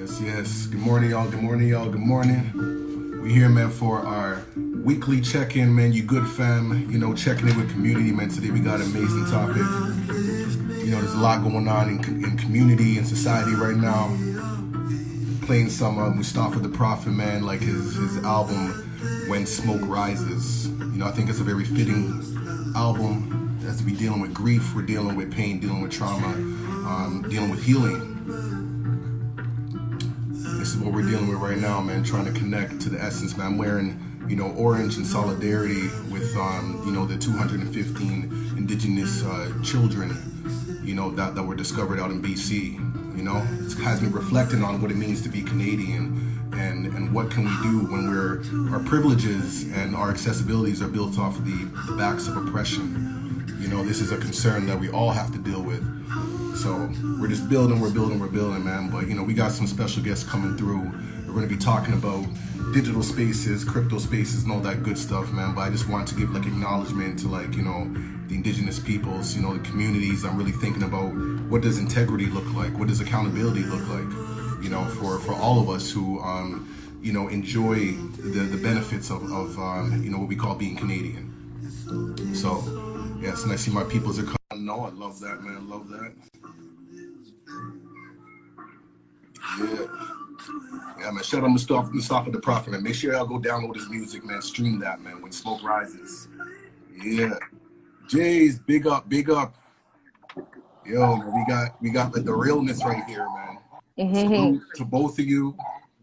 Yes, yes. Good morning, y'all. Good morning, y'all. Good morning. We here, man, for our weekly check-in, man. You good, fam? You know, checking in with community, man. Today we got an amazing topic. You know, there's a lot going on in community and society right now. Playing some Mustafa the Prophet, man, like his album When Smoke Rises. You know, I think it's a very fitting album as we dealing with grief, we're dealing with pain, dealing with trauma, dealing with healing. This is what we're dealing with right now, man, trying to connect to the essence, man. I'm wearing, you know, orange in solidarity with, you know, the 215 indigenous children, you know, that were discovered out in BC. You know, it has me reflecting on what it means to be Canadian and what can we do when our privileges and our accessibilities are built off of the backs of oppression. You know, this is a concern that we all have to deal with. So we're just building, man. But, you know, we got some special guests coming through. We're going to be talking about digital spaces, crypto spaces, and all that good stuff, man. But I just want to give, like, acknowledgement to, like, you know, the indigenous peoples, you know, the communities. I'm really thinking about what does integrity look like? What does accountability look like? You know, for all of us who, you know, enjoy the benefits of you know, what we call being Canadian. So, yes, and I see my peoples are coming. No, I love that, man. Love that. Yeah. Yeah, man. Shout out Mustafa the Prophet, man. Make sure y'all go download his music, man. Stream that, man. When Smoke Rises. Yeah. Jays, big up, big up. Yo, man, we got like the realness right here, man. Salute to both of you,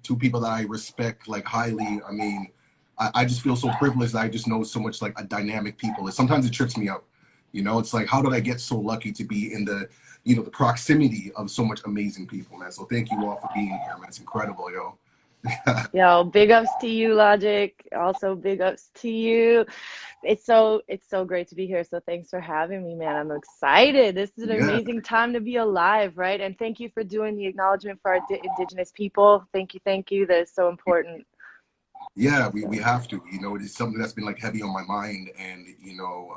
two people that I respect like highly. I mean, I just feel so privileged that I just know so much like a dynamic people. Sometimes it trips me out. You know, it's like, how did I get so lucky to be in the, you know, the proximity of so much amazing people, man? So thank you all for being here, man. It's incredible, yo. Yo, big ups to you, Logic. Also, big ups to you. It's so great to be here. So thanks for having me, man. I'm excited. This is an amazing time to be alive, right? And thank you for doing the acknowledgement for our indigenous people. Thank you. That is so important. Yeah, we have to. You know, it is something that's been like heavy on my mind, and you know,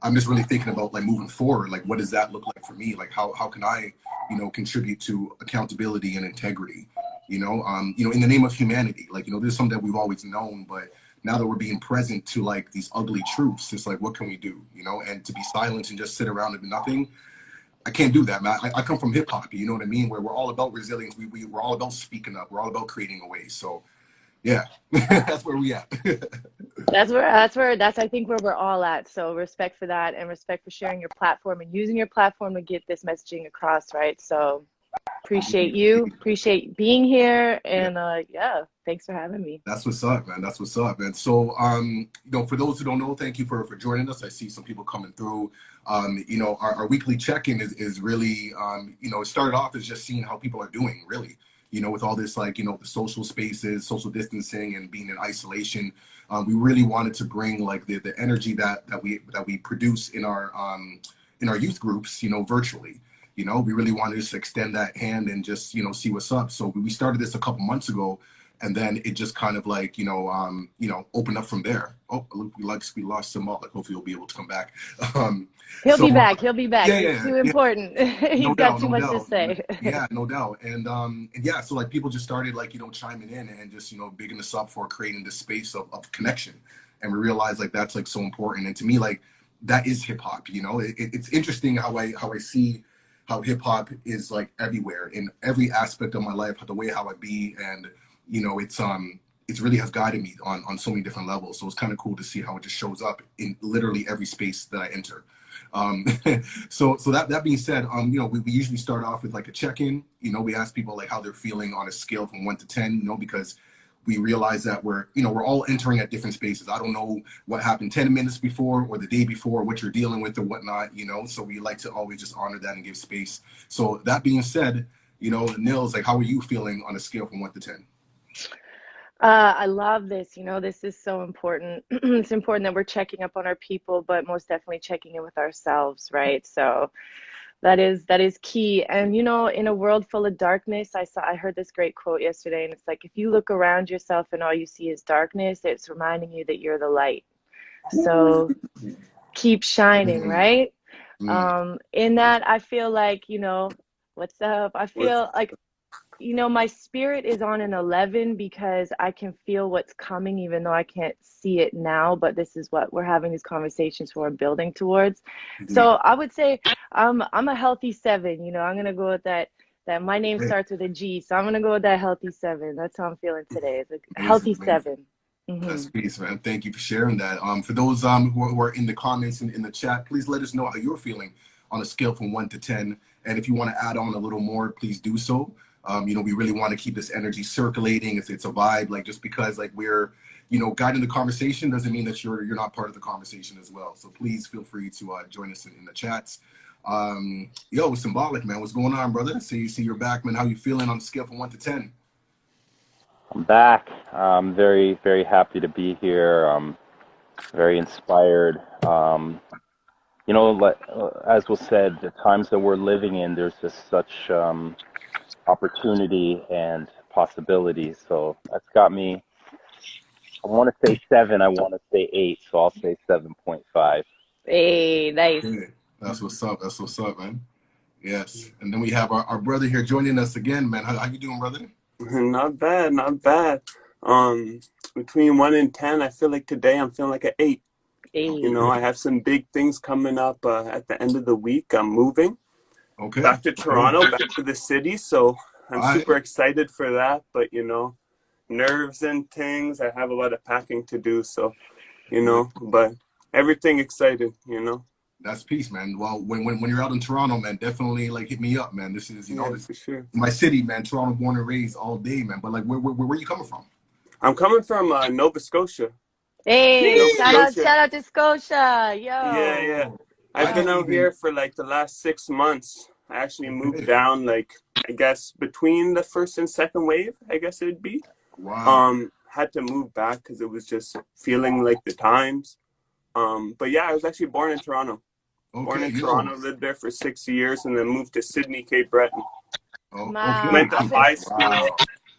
I'm just really thinking about like moving forward. Like, what does that look like for me? Like, how can I, you know, contribute to accountability and integrity? You know, in the name of humanity. Like, you know, there's something that we've always known, but now that we're being present to like these ugly truths, it's like, what can we do? You know, and to be silent and just sit around and do nothing. I can't do that, man. I come from hip hop. You know what I mean? Where we're all about resilience. We're all about speaking up. We're all about creating a way. So. Yeah, that's where we at. That's I think where we're all at. So respect for that, and respect for sharing your platform and using your platform to get this messaging across, right? So appreciate being here, and yeah, thanks for having me. That's what's up, man. That's what's up, man. So you know, for those who don't know, thank you for joining us. I see some people coming through. You know, our weekly check-in is really you know, it started off as just seeing how people are doing, really. You know, with all this, like, you know, the social spaces, social distancing, and being in isolation, we really wanted to bring like the energy that we produce in our youth groups, you know, virtually. You know, we really wanted to just extend that hand and just, you know, see what's up. So we started this a couple months ago, and then it just kind of like, you know, opened up from there. Oh, we lost him all. Like, hopefully he'll be able to come back. He'll be back. He'll be back. Yeah, It's too important. He's got too much to say. Yeah, no doubt. And yeah, so like people just started like, you know, chiming in and just, you know, bigging us up for creating this space of connection. And we realized like that's like so important. And to me, like that is hip hop. You know, it's interesting how I see how hip hop is like everywhere in every aspect of my life, the way how I be, and you know, it's really has guided me on so many different levels. So it's kind of cool to see how it just shows up in literally every space that I enter. So that being said, you know, we usually start off with like a check-in. You know, we ask people like how they're feeling on a scale from 1 to 10, you know, because we realize that we're all entering at different spaces. I don't know what happened 10 minutes before or the day before, what you're dealing with or whatnot, you know, so we like to always just honor that and give space. So that being said, you know, Nils, like, how are you feeling on a scale from 1 to 10? I love this. You know, this is so important. It's important that we're checking up on our people, but most definitely checking in with ourselves, right? So that is key. And you know, in a world full of darkness, I heard this great quote yesterday, and it's like, if you look around yourself and all you see is darkness, it's reminding you that you're the light. So keep shining, right? In that, I feel like, you know, what's up? I feel like you know, my spirit is on an 11 because I can feel what's coming, even though I can't see it now. But this is what we're having these conversations for, building towards. So Indeed. I would say I'm a healthy 7. You know, I'm gonna go with that. That my name Yeah, starts with a G, so I'm gonna go with that healthy 7. That's how I'm feeling today. It's a amazing, healthy amazing. 7. That's Hmm. peace, man. Thank you for sharing that. For those who are in the comments and in the chat, please let us know how you're feeling on a scale from 1 to 10. And if you want to add on a little more, please do so. We really want to keep this energy circulating. It's a vibe. Like just because like we're guiding the conversation doesn't mean that you're not part of the conversation as well. So please feel free to join us in the chats. Yo, symbolic man, what's going on, brother? See you're back, man. How you feeling on a scale from 1 to 10? I'm back. I'm very, very happy to be here. I'm very inspired. As was said, the times that we're living in, there's just such opportunity and possibility. So that's got me. I want to say 7. I want to say 8. So I'll say 7.5. Hey, nice. Yeah, that's what's up. That's what's up, man. Yes. And then we have our brother here joining us again, man. How you doing, brother? Not bad, not bad. Um, Between 1 and 10, I feel like today I'm feeling like an 8. You Hey. know, I have some big things coming up at the end of the week. I'm moving Okay. back to Toronto, back to the city, so I'm All right. super excited for that. But nerves and things. I have a lot of packing to do, so but everything excited. That's peace, man. Well, when you're out in Toronto, man, definitely like hit me up, man. This is Yeah, this for sure. my city, man. Toronto, born and raised all day, man. But like, where you coming from? I'm coming from Nova Scotia. Hey, Nova Scotia. shout out to Scotia. Yeah, Yo. yeah. Yo, I I've been didn't out even. here for like the last 6 months. I actually moved Okay. down like I guess between the first and second wave, I guess it'd be. Wow. Had to move back because it was just feeling like the times. But yeah, I was actually born in Toronto. Born Okay, in yo. Toronto, lived there for 6 years, and then moved to Sydney, Cape Breton. Oh, okay. Wow. Went to high school.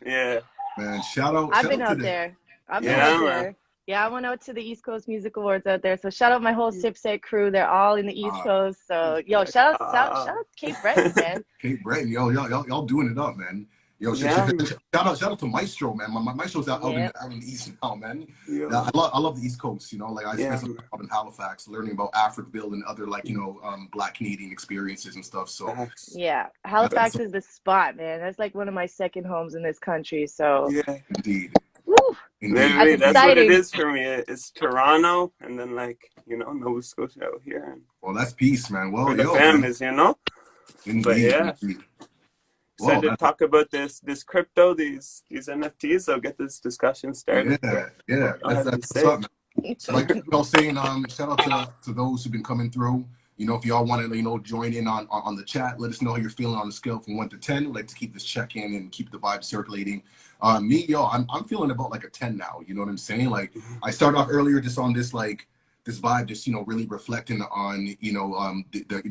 Yeah, Man. I've Shout been out to out the. there. I've been Yo, out yeah, man. there. Yeah, I went out to the East Coast Music Awards out there. So shout out my whole Sipsec crew. They're all in the East uh, Coast. So yo, Heck, shout out to Cape Breton, man. Cape Breton, yo, y'all doing it up, man. Yo, yeah, shout out to Maestro, man. My Maestro's Yep. out in the East now, man. Yeah, yeah, I love the East Coast. Like I spent yeah, some time out in Halifax, learning about Africville and other like Black Canadian experiences and stuff. So facts. Yeah. that's Halifax is the spot, man. That's like one of my second homes in this country. So Yeah. indeed, woo, indeed, that's Maybe that's indeed. what it exciting. is for me. It's Toronto, and then Nova Scotia out here, and Well, that's peace, man. where Well, the yo, fam man, is. But indeed, yeah, indeed. Well, excited to talk about this crypto, these NFTs. I'll get this discussion started. But yeah, what y'all have to that's what's say? up, man. So like I was saying, shout out to those who've been coming through. If y'all want to, join in on the chat, let us know how you're feeling on a scale from 1 to 10. We'd like to keep this check-in and keep the vibe circulating. I'm feeling about like a 10 now. You know what I'm saying? Like I started off earlier just on this like this vibe, just really reflecting on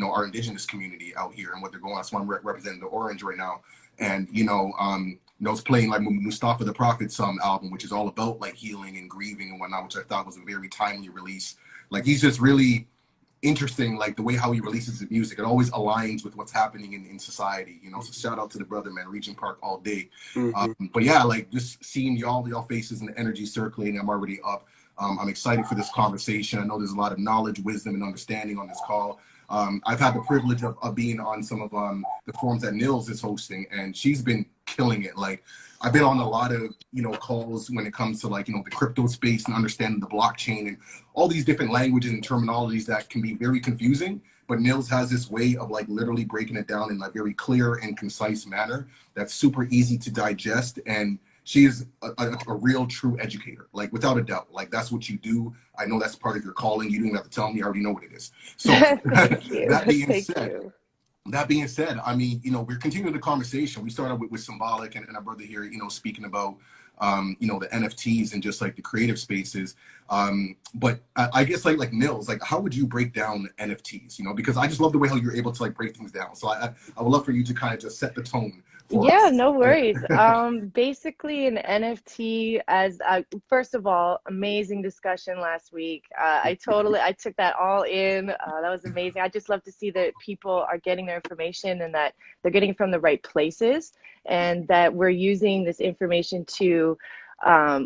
our indigenous community out here and what they're going on. So I'm representing the Orange right now, and it's playing like Mustafa the Prophet's album, which is all about like healing and grieving and whatnot, which I thought was a very timely release. Like he's just really interesting, like the way how he releases his music. It always aligns with what's happening in society. So shout out to the brother, man. Regent Park all day. Mm-hmm. But yeah, like just seeing y'all faces and the energy circulating, I'm already up. I'm excited for this conversation. I know there's a lot of knowledge, wisdom, and understanding on this call. I've had the privilege of being on some of the forums that Nils is hosting, and she's been killing it. Like I've been on a lot of calls when it comes to like the crypto space and understanding the blockchain and all these different languages and terminologies that can be very confusing. But Nils has this way of like literally breaking it down in a very clear and concise manner that's super easy to digest, and she is a real true educator, like without a doubt. Like that's what you do. I know that's part of your calling. You don't have to tell me. I already know what it is. So Thank you. that being Thank said, you. I mean, we're continuing the conversation. We started with Symbolic and our brother here, speaking about, the NFTs and just like the creative spaces. But I guess like Nils, like how would you break down NFTs? Because I just love the way how you're able to like break things down. So I would love for you to kind of just set the tone for Yeah, us. no worries. Basically an NFT as first of all, amazing discussion last week. I took that all in. That was amazing. I just love to see that people are getting their information and that they're getting it from the right places and that we're using this information to,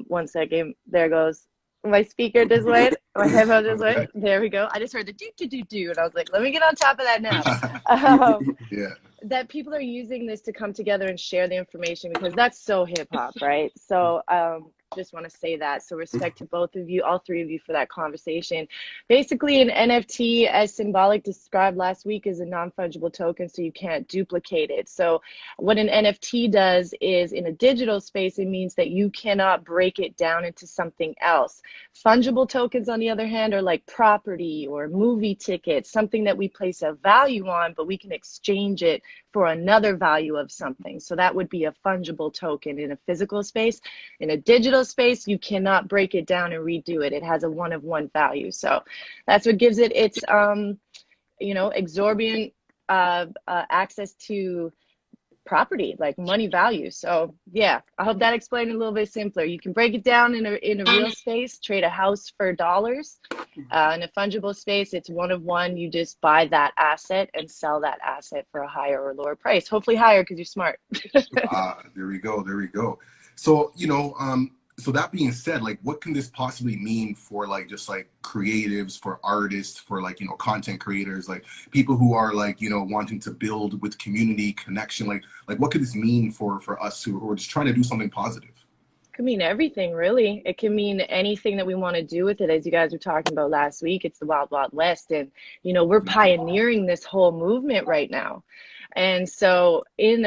one second, there goes. My speaker just went, my headphone just went. Okay. There we go. I just heard the do do do do, and I was like, let me get on top of that now. Yeah. That people are using this to come together and share the information because that's so hip hop, right? So just want to say that. So respect to both of you, all three of you for that conversation. Basically, an NFT, as Symbolic described last week, is a non-fungible token, so you can't duplicate it. So what an NFT does is in a digital space, it means that you cannot break it down into something else. Fungible tokens, on the other hand, are like property or movie tickets, something that we place a value on, but we can exchange it for another value of something. So that would be a fungible token in a physical space. In a digital space, you cannot break it down and redo it. It has a one of one value. So that's what gives it its, exorbitant access to property, like money value. So yeah, I hope that explained it a little bit simpler. You can break it down in a real space, trade a house for dollars. In a fungible space, it's one of one. You just buy that asset and sell that asset for a higher or lower price. Hopefully higher because you're smart. There we go. There we go. So, so that being said, like, what can this possibly mean for like just like creatives, for artists, for like, content creators, like people who are like, wanting to build with community connection, like what could this mean for us who are just trying to do something positive? It can mean everything, really. It can mean anything that we want to do with it. As you guys were talking about last week, it's the Wild Wild West. And, we're pioneering this whole movement right now. And so in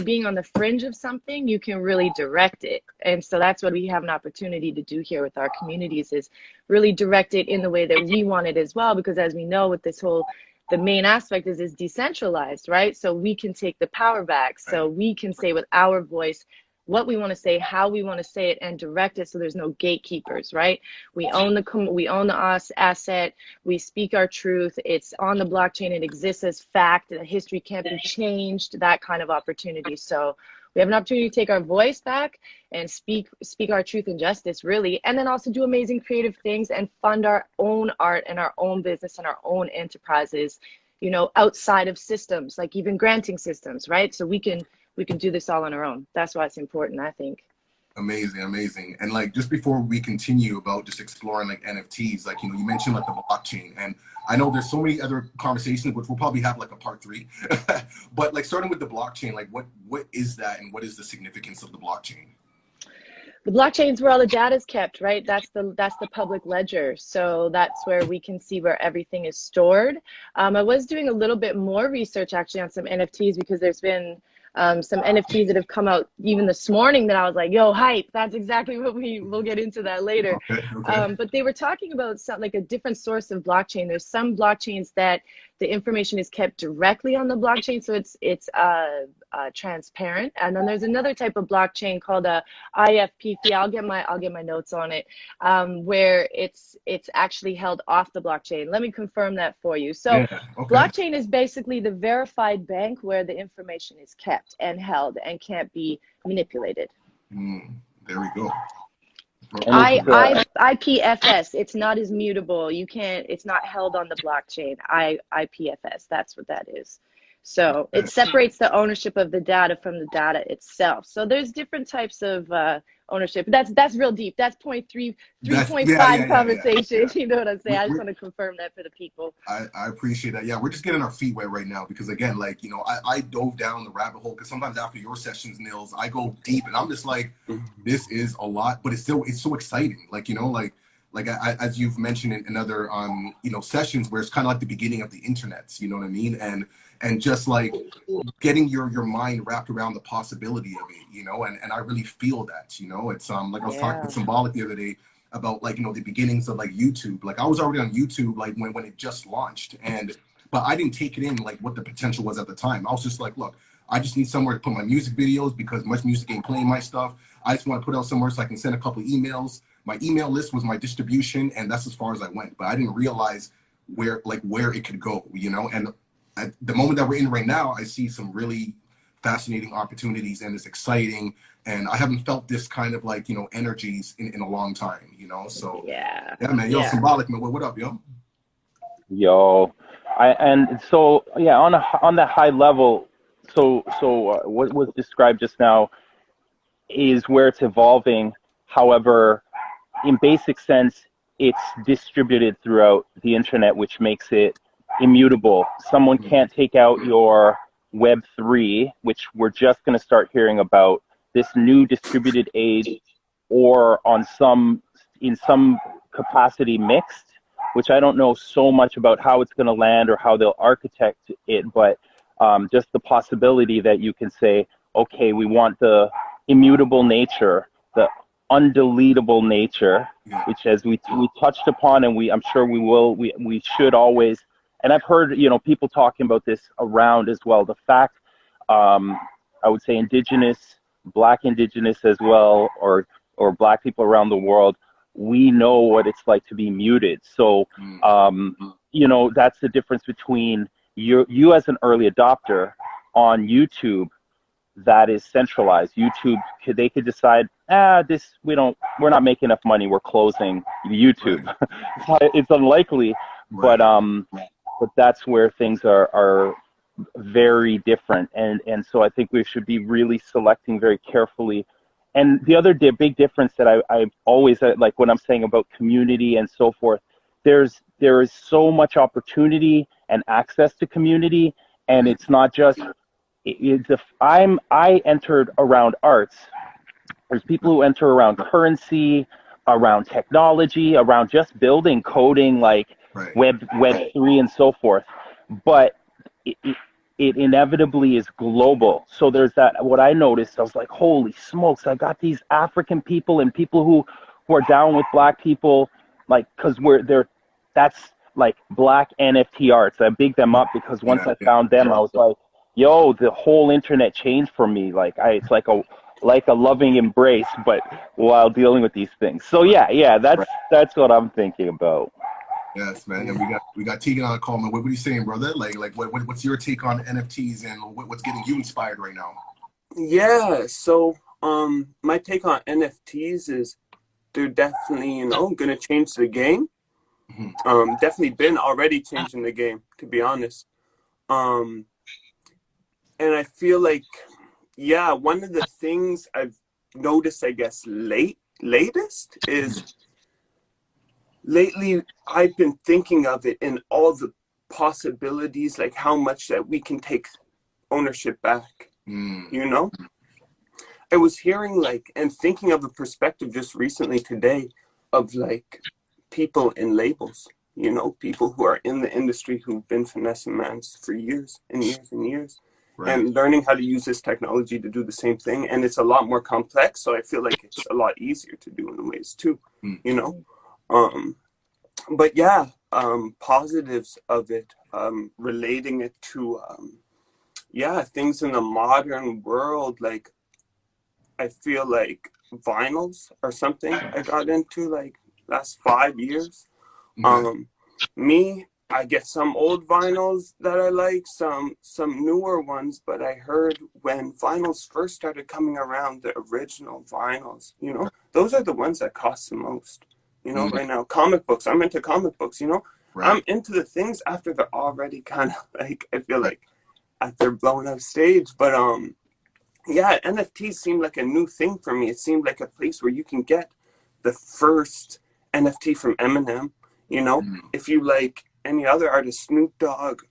being on the fringe of something, you can really direct it. And so that's what we have an opportunity to do here with our communities, is really direct it in the way that we want it as well. Because as we know, with this whole, the main aspect is decentralized, right? So we can take the power back. So we can say with our voice what we want to say, how we want to say it, and direct it so there's no gatekeepers, right? We own the asset, we speak our truth, it's on the blockchain, it exists as fact, the history can't be changed, that kind of opportunity. So we have an opportunity to take our voice back and speak our truth and justice, really, and then also do amazing creative things and fund our own art and our own business and our own enterprises, outside of systems, like even granting systems, right? So we can do this all on our own. That's why it's important, I think. Amazing. And like, just before we continue about just exploring like NFTs, like, you mentioned like the blockchain, and I know there's so many other conversations, which we'll probably have like a part 3, but like starting with the blockchain, like what is that and what is the significance of the blockchain? The blockchain is where all the data is kept, right? That's the public ledger. So that's where we can see where everything is stored. I was doing a little bit more research actually on some NFTs because there's been some NFTs that have come out even this morning that I was like, yo, hype, that's exactly what we'll get into that later. Okay. But they were talking about like a different source of blockchain. There's some blockchains that the information is kept directly on the blockchain, so it's transparent. And then there's another type of blockchain called a IFPP. I'll get my notes on it, where it's actually held off the blockchain. Let me confirm that for you. So blockchain is basically the verified bank where the information is kept and held and can't be manipulated. There we go. IPFS, it's not as mutable. It's not held on the blockchain. IPFS, that's what that is. So it separates the ownership of the data from the data itself. So there's different types of ownership. That's real deep. That's 3.5 conversation. You know what I'm saying? I just want to confirm that for the people. I appreciate that. Yeah, we're just getting our feet wet right now because again, like, I dove down the rabbit hole because sometimes after your sessions, Nils, I go deep and I'm just like, this is a lot, but it's so exciting. Like, as you've mentioned in other sessions where it's kind of like the beginning of the internet, you know what I mean? And just like getting your mind wrapped around the possibility of it, and I really feel that, it's like I was talking with Symbolic the other day about like, the beginnings of like YouTube. Like I was already on YouTube like when it just launched, but I didn't take it in like what the potential was at the time. I was just like, look, I just need somewhere to put my music videos because much music ain't playing my stuff. I just want to put out somewhere so I can send a couple of emails. My email list was my distribution, and that's as far as I went. But I didn't realize where it could go, and at the moment that we're in right now, I see some really fascinating opportunities, and it's exciting. And I haven't felt this kind of like, energies in a long time, So Yeah. yeah, man. Yo, Yeah. Symbolic, man. What up, yo? Yo, and so yeah, on that high level, so what was described just now is where it's evolving. However, in basic sense, it's distributed throughout the internet, which makes it immutable. Someone can't take out your Web3, which we're just going to start hearing about, this new distributed age, or in some capacity mixed, which I don't know so much about how it's going to land or how they'll architect it, but just the possibility that you can say, okay, we want the immutable nature, the undeletable nature, which as we touched upon, and I'm sure we should always, and I've heard people talking about this around as well, the fact, I would say black indigenous as well, or black people around the world, we know what it's like to be muted. So that's the difference between you as an early adopter on YouTube that is centralized. YouTube, they could decide, we're not making enough money, we're closing YouTube. Right. It's unlikely, right. But that's where things are very different, and so I think we should be really selecting very carefully. And the other big difference that I always like when I'm saying about community and so forth, there is so much opportunity and access to community, and it's not just. I entered around arts. There's people who enter around currency, around technology, around just building, coding, like right. Web3 and so forth. But it inevitably is global. So there's that. What I noticed, I was like, holy smokes! I got these African people and people who are down with Black people, like, because that's like Black NFT arts. I big them up because once I found them, I was like, yo, the whole internet changed for me. Like it's like a loving embrace, but while dealing with these things. So yeah, that's what I'm thinking about. Yes, man. And we got Tegan on the call, man. What are you saying, brother? Like what's your take on NFTs and what's getting you inspired right now? Yeah. So my take on NFTs is they're definitely gonna change the game. Mm-hmm. Definitely been already changing the game, to be honest. And I feel like, one of the things I've noticed, I guess, latest is lately I've been thinking of it in all the possibilities, like how much that we can take ownership back. I was hearing and thinking of a perspective just recently today of people in labels, people who are in the industry who've been finessing mans for years and years and years. Right. And learning how to use this technology to do the same thing. And it's a lot more complex, so I feel like it's a lot easier to do in ways too, But positives of it, relating it to, things in the modern world. Like, I feel like vinyls are something I got into last 5 years. I get some old vinyls that I like, some newer ones, but I heard when vinyls first started coming around, the original vinyls, those are the ones that cost the most. Right now, comic books, I'm into comic books, right. I'm into the things after they're already kind of I feel like at their blown up stage. But NFTs seemed like a new thing for me. It seemed like a place where you can get the first NFT from Eminem, if you like any other artist, Snoop Dogg,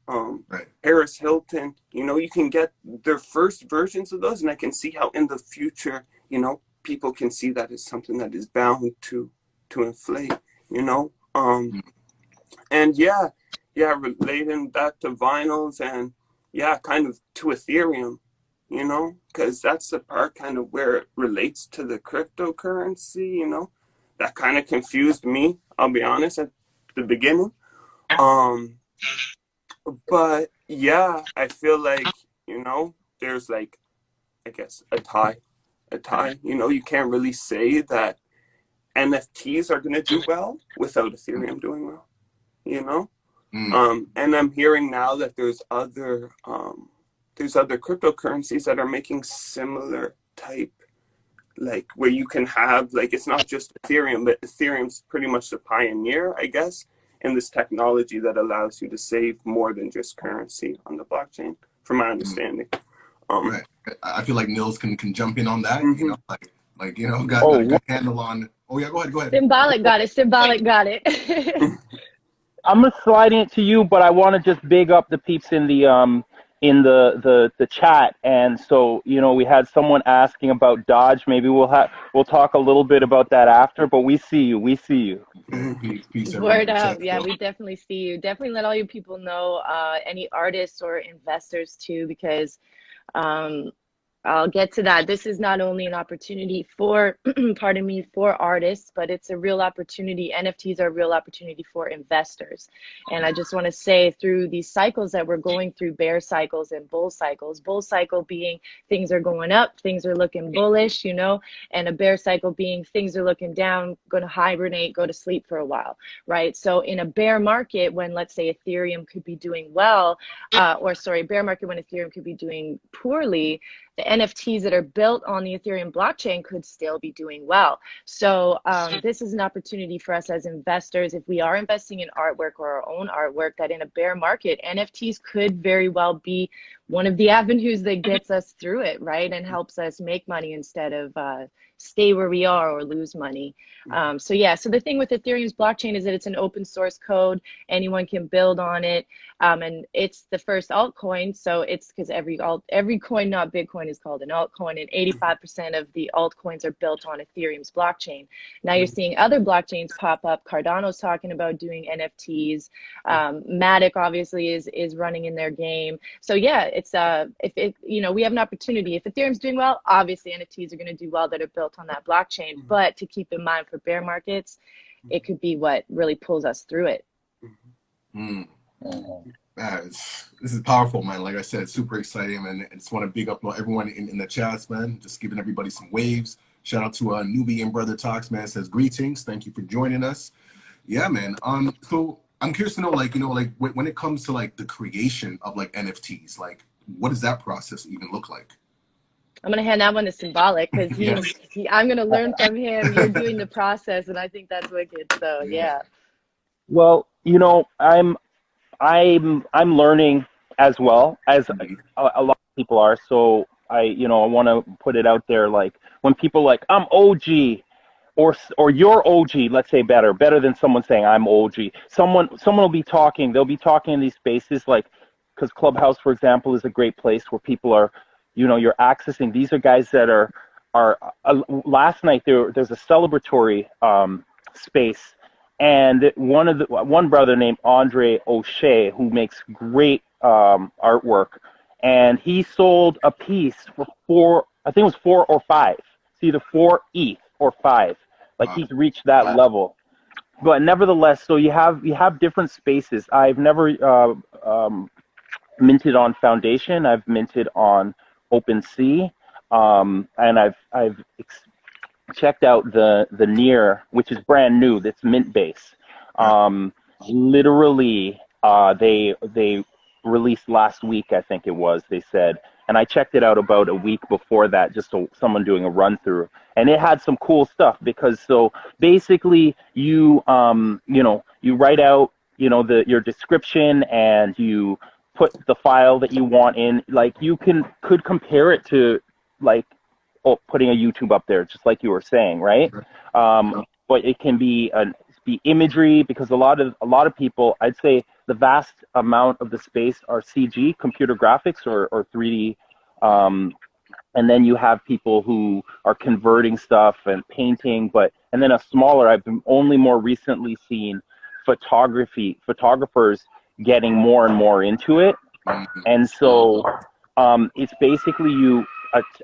Paris Hilton, you can get their first versions of those, and I can see how in the future, people can see that as something that is bound to inflate, and relating that to vinyls and kind of to Ethereum, because that's the part kind of where it relates to the cryptocurrency, that kind of confused me, I'll be honest, at the beginning. But I feel like, there's I guess a tie, you can't really say that NFTs are going to do well without Ethereum doing well, And I'm hearing now that there's other there's other cryptocurrencies that are making similar type, like where you can have, like, it's not just Ethereum, but Ethereum's pretty much the pioneer, I guess, in this technology that allows you to save more than just currency on the blockchain, from my understanding. Right. I feel like Nils can jump in on that. You know, like you know, got Oh, a good handle on. Oh yeah, go ahead. Symbolic got it. Symbolic got it. I'm gonna slide it to you, but I want to just big up the peeps in the chat. And so, you know, we had someone asking about Dodge. Maybe we'll talk a little bit about that after. But we see you. Okay, peace everyone Word in the up. chat Yeah, still. we definitely see you. Definitely let all you people know, any artists or investors too, because I'll get to that. This is not only an opportunity for, pardon me, for artists, but it's a real opportunity. NFTs are a real opportunity for investors. And I just want to say, through these cycles that we're going through, bear cycles and bull cycle being things are going up, things are looking bullish, you know, and a bear cycle being things are looking down, going to hibernate, go to sleep for a while, right? So in a bear market, when let's say Ethereum could be doing well, bear market when Ethereum could be doing poorly, the NFTs that are built on the Ethereum blockchain could still be doing well. So this is an opportunity for us as investors. If we are investing in artwork or our own artwork, that in a bear market, NFTs could very well be one of the avenues that gets us through it, right? And helps us make money instead of stay where we are or lose money. So the thing with Ethereum's blockchain is that it's an open source code. Anyone can build on it. And it's the first altcoin. So it's because every coin, not Bitcoin, is called an altcoin, and 85% of the altcoins are built on Ethereum's blockchain. Now you're seeing other blockchains pop up. Cardano's talking about doing NFTs. Matic obviously is running in their game. So yeah, it's we have an opportunity. If Ethereum's doing well, obviously NFTs are going to do well that are built on that blockchain. But to keep in mind for bear markets, it could be what really pulls us through it. This is powerful, man. Like I said, super exciting, and I just want to big up everyone in the chats, man. Just giving everybody some waves. Shout out to Nubian Brother Talks, man. Says greetings. Thank you for joining us. Yeah, man. So I'm curious to know, like, you know, like when it comes to like the creation of like NFTs, like what does that process even look like? I'm gonna hand that one to Symbolic because I'm gonna learn from him. You're doing the process, and I think that's wicked. So yeah. Well, you know, I'm learning as well as a lot of people are. So I want to put it out there. Like when people like I'm OG, or you're OG, let's say better than someone saying I'm OG. Someone will be talking. They'll be talking in these spaces, like because Clubhouse, for example, is a great place where people are, you know, you're accessing. These are guys that are last night there's a celebratory space. And one brother named Andre O'Shea, who makes great artwork, and he sold a piece for I think it was 4 or 5. It's either 4 ETH or 5. Like he's reached that level. But nevertheless, so you have different spaces. I've never minted on Foundation. I've minted on OpenSea, and I've checked out the Near, which is brand new. That's mint base. Literally, they released last week, I think it was. They said, and I checked it out about a week before that, just so someone doing a run through, and it had some cool stuff because so basically you write out your description and you put the file that you want in. Like you could compare it to like putting a YouTube up there, just like you were saying, right? But it can be imagery because a lot of people, I'd say the vast amount of the space are CG, computer graphics, or 3D. And then you have people who are converting stuff and painting, and then I've only more recently seen photographers getting more and more into it. And so it's basically you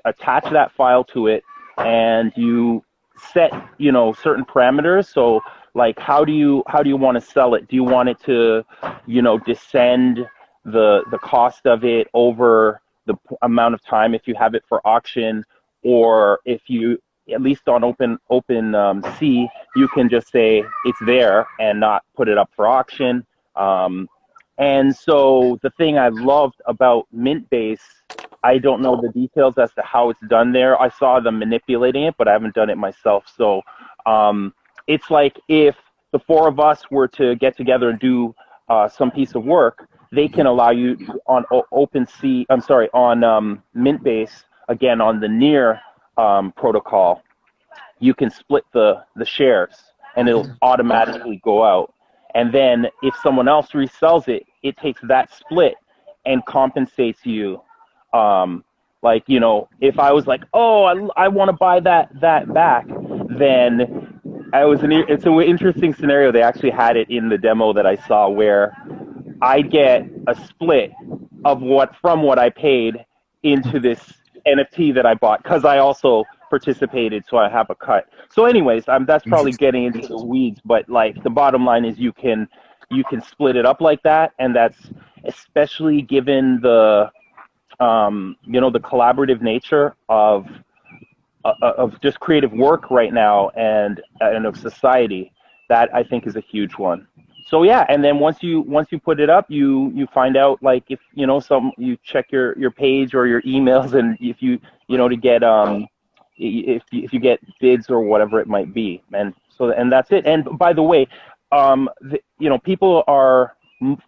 attach that file to it and you set certain parameters. So like how do you want to sell it? Do you want it to descend the cost of it over the amount of time if you have it for auction, or if you at least on OpenSea you can just say it's there and not put it up for auction. And so the thing I loved about Mintbase, I don't know the details as to how it's done there. I saw them manipulating it, but I haven't done it myself. So it's like if the four of us were to get together and do some piece of work, they can allow you on on Mintbase, again, on the near protocol, you can split the shares and it'll automatically go out. And then if someone else resells it, it takes that split and compensates you. Like, you know, if I was like, oh, I want to buy that back, then it's an interesting scenario. They actually had it in the demo that I saw where I get a split of from what I paid into this NFT that I bought, because I also participated, so I have a cut. So anyways, that's probably getting into the weeds, but like the bottom line is you can split it up like that, and that's especially given the you know, the collaborative nature of just creative work right now and of society. That I think is a huge one. So yeah, and then once you put it up, you find out, like, if you know, you check your page or your emails, and if you know, to get if you get bids or whatever it might be, and that's it. And by the way, you know, people are,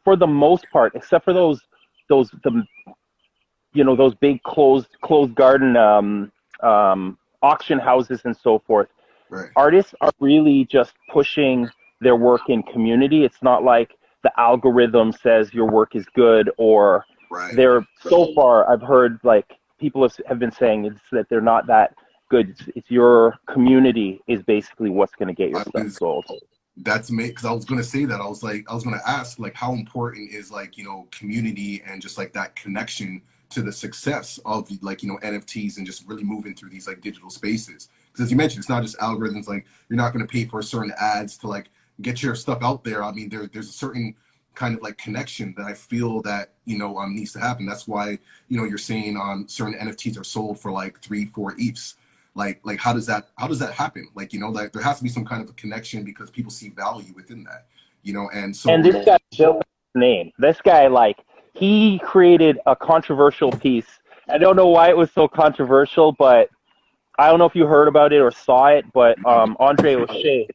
for the most part, except for those you know, those big closed garden auction houses and so forth. Right. Artists are really just pushing their work in community. It's not like the algorithm says your work is good, or they're, so far I've heard, like, people have been saying it's that they're not that good. It's your community is basically what's going to get your stuff sold. That's me, because I was going to say that. I was going to ask, like, how important is, like, you know, community and just like that connection to the success of, like, you know, NFTs and just really moving through these like digital spaces. Because as you mentioned, it's not just algorithms. Like, you're not going to pay for certain ads to like get your stuff out there. I mean, there's a certain kind of like connection that I feel that, you know, needs to happen. That's why, you know, you're saying certain NFTs are sold for like 3-4 ETHs. Like how does that happen? Like, you know, like there has to be some kind of a connection because people see value within that, you know. And so, and this guy built his name. This guy, like, he created a controversial piece. I don't know why it was so controversial, but I don't know if you heard about it or saw it, but Andre O'Shea,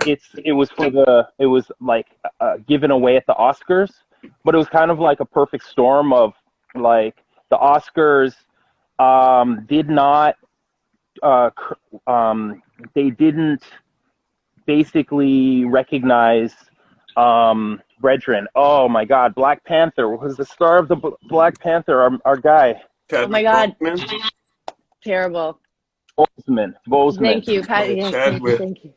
it was like given away at the Oscars, but it was kind of like a perfect storm of, like, the Oscars did not they didn't basically recognize Brethren. Oh my God, Black Panther was the star of the Black Panther. Our guy. Oh my God, terrible. Boseman. Thank you, Pat. Yes, thank you.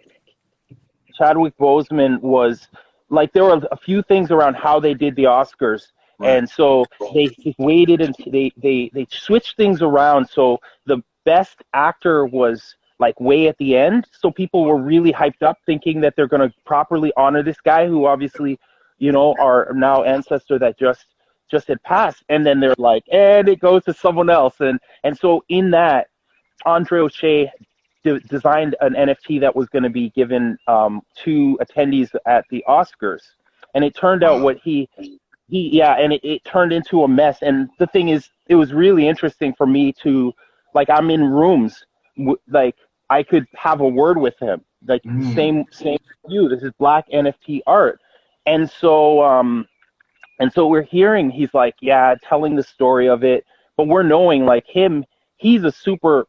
Chadwick Boseman was, like, there were a few things around how they did the Oscars, and so they waited and they switched things around. So the best actor was like way at the end, so people were really hyped up, thinking that they're going to properly honor this guy, who obviously, you know, our now ancestor that just had passed, and then they're like, and it goes to someone else, and so in that, Andre O'Shea designed an NFT that was going to be given to attendees at the Oscars, and it turned out what it turned into a mess. And the thing is, it was really interesting for me to, like, I'm in rooms, like, I could have a word with him, like, same you. This is Black NFT art, and so we're hearing, he's like, telling the story of it, but we're knowing, like, he's a super,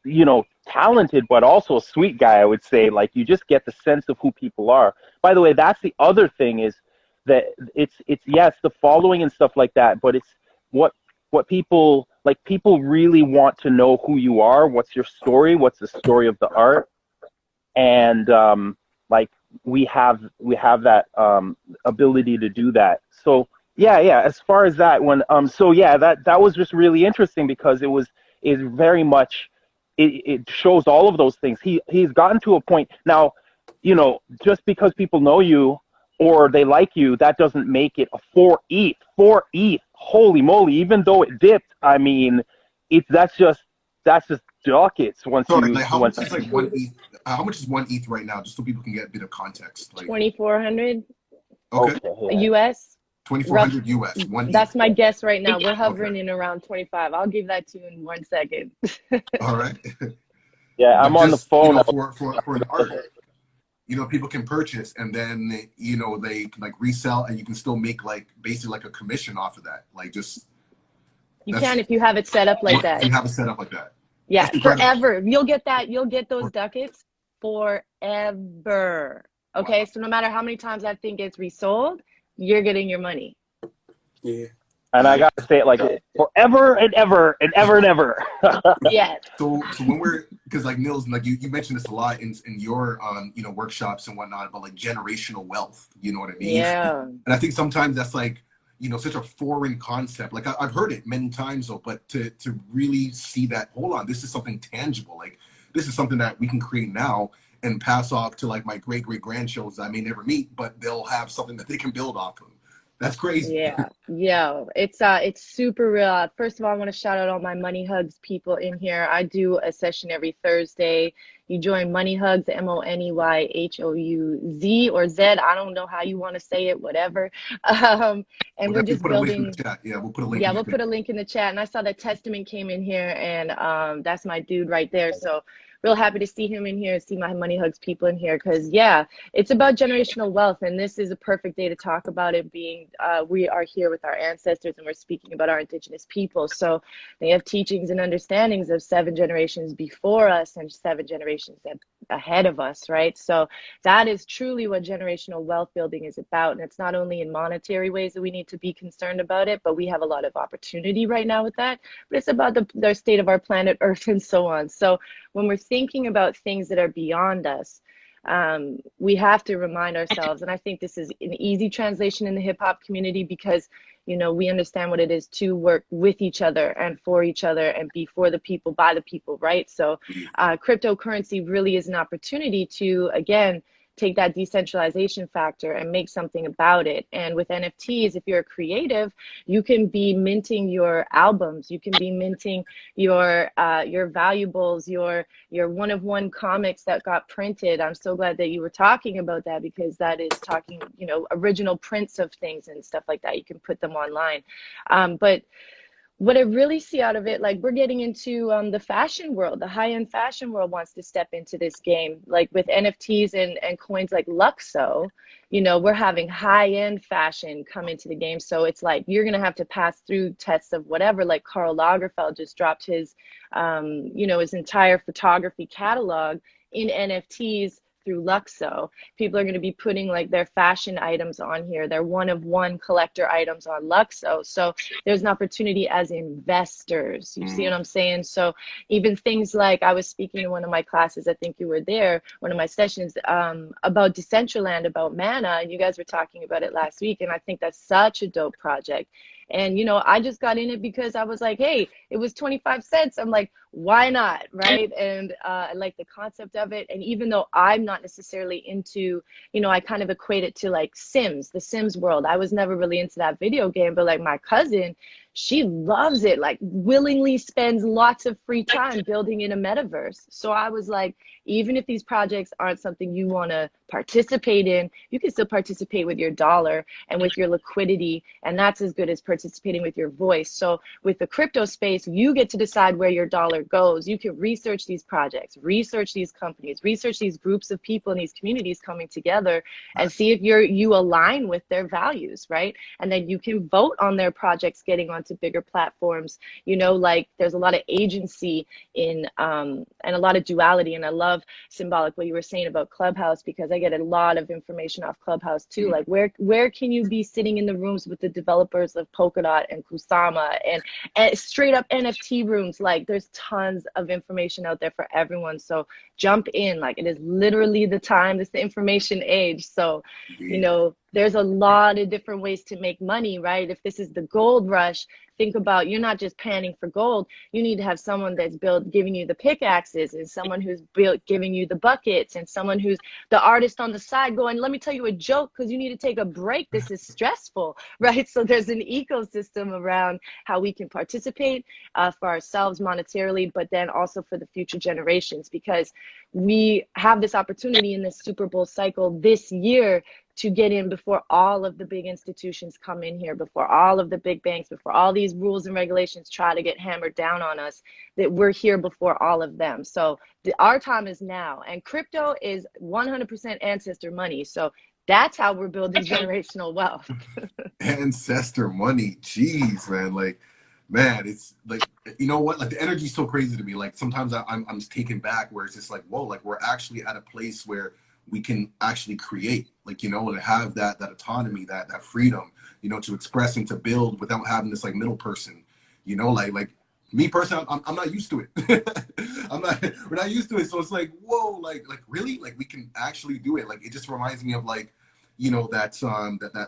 you know, talented, but also a sweet guy, I would say. Like, you just get the sense of who people are. By the way, that's the other thing, is that it's the following and stuff like that, but it's what people, like, people really want to know who you are, what's your story, what's the story of the art, and like, we have that ability to do that. So as far as that one, that was just really interesting, because is very much, it shows all of those things. He's gotten to a point now, you know, just because people know you or they like you, that doesn't make it a 4 ETH. 4 ETH, holy moly! Even though it dipped, I mean, that's just ducats. How much is like 1 ETH? How much is 1 ETH right now, just so people can get a bit of context? Like 2,400. Okay. US. Rough. 2,400 US, one That's ETH. my guess right now. We're Okay. hovering in around 25. I'll give that to you in 1 second. All right. Yeah, But I'm on the just, phone. for an art, people can purchase and then, they can like resell and you can still make like basically like a commission off of that. Like just, You that's, can if you have it set up like that. if you have it set up like that. Yeah, That's incredible. forever. You'll get that. You'll get those ducats forever. Okay, Wow. so no matter how many times that thing gets resold, you're getting your money. Yeah. And I gotta say it like forever and ever and ever and ever. Yes. So when because like Nils, like you mentioned this a lot in your workshops and whatnot about like generational wealth. You know what I mean? Yeah. And I think sometimes that's like such a foreign concept. Like I've heard it many times though, but to really see that, hold on, this is something tangible. Like this is something that we can create now and pass off to like my great grandchildren I may never meet, but they'll have something that they can build off of. That's crazy. Yeah, it's super real. First of all, I want to shout out all my Money Hugs people in here. I do a session every Thursday. You join Money Hugs, MONEYHOUZ or Z. I don't know how you want to say it, whatever. And we're just building. Yeah, we'll put a link. Yeah, we'll put a link in the chat. And I saw that Testament came in here, and that's my dude right there. So real happy to see him in here and see my Money Hugs people in here, because yeah, it's about generational wealth, and this is a perfect day to talk about it, being we are here with our ancestors and we're speaking about our indigenous people. So they have teachings and understandings of 7 generations before us and 7 generations ahead of us, right? So that is truly what generational wealth building is about. And it's not only in monetary ways that we need to be concerned about it, but we have a lot of opportunity right now with that. But it's about the state of our planet Earth and so on. So when we're thinking about things that are beyond us, we have to remind ourselves, and I think this is an easy translation in the hip hop community, because we understand what it is to work with each other and for each other and be for the people, by the people, right? So cryptocurrency really is an opportunity to, again, take that decentralization factor and make something about it. And with NFTs, if you're a creative, you can be minting your albums, you can be minting your valuables, your one-of-one comics that got printed. I'm so glad that you were talking about that, because that is talking, original prints of things and stuff like that. You can put them online. But what I really see out of it, like we're getting into the fashion world, the high-end fashion world wants to step into this game. Like with NFTs and coins like Luxo, we're having high-end fashion come into the game. So it's like you're going to have to pass through tests of whatever, like Karl Lagerfeld just dropped his, his entire photography catalog in NFTs through Luxo. People are going to be putting like their fashion items on here, their one-of-one collector items on Luxo. So there's an opportunity as investors. You see what I'm saying? So even things like, I was speaking in one of my classes, I think you were there, one of my sessions, about Decentraland, about Mana, and you guys were talking about it last week, and I think that's such a dope project. And, I just got in it because I was like, hey, it was 25 cents. I'm like, why not? Right. And I like the concept of it. And even though I'm not necessarily into, I kind of equate it to like Sims, the Sims world. I was never really into that video game, but like my cousin, she loves it, like willingly spends lots of free time building in a metaverse. So I was like, even if these projects aren't something you want to participate in, you can still participate with your dollar and with your liquidity. And that's as good as participating with your voice. So with the crypto space, you get to decide where your dollar goes. You can research these projects, research these companies, research these groups of people and these communities coming together, and see if you align with their values, right? And then you can vote on their projects getting onto bigger platforms. Like there's a lot of agency in and a lot of duality. And I love Symbolic what you were saying about Clubhouse, because I get a lot of information off Clubhouse too. Like where can you be sitting in the rooms with the developers of Polkadot and Kusama and straight up NFT rooms? Like there's tons of information out there for everyone. So jump in, like it is literally the time. It's the information age. So, there's a lot of different ways to make money, right? If this is the gold rush, think about, you're not just panning for gold. You need to have someone that's giving you the pickaxes, and someone who's giving you the buckets, and someone who's the artist on the side going, let me tell you a joke because you need to take a break. This is stressful, right? So there's an ecosystem around how we can participate for ourselves monetarily, but then also for the future generations, because we have this opportunity in this Super Bowl cycle this year to get in before all of the big institutions come in here, before all of the big banks, before all these rules and regulations try to get hammered down on us, that we're here before all of them. So our time is now, and crypto is 100% ancestor money. So that's how we're building generational wealth. Ancestor money. Jeez, man. Like, man, it's like, you know what? Like, the energy's so crazy to me. Like, sometimes I'm taken back where it's just like, whoa, like, we're actually at a place where we can actually create, like, you know, and have that autonomy, that freedom, you know, to express and to build without having this like middle person, you know, like me personally, I'm not used to it. We're not used to it. So it's like, whoa, like really, like we can actually do it. Like, it just reminds me of like, you know, that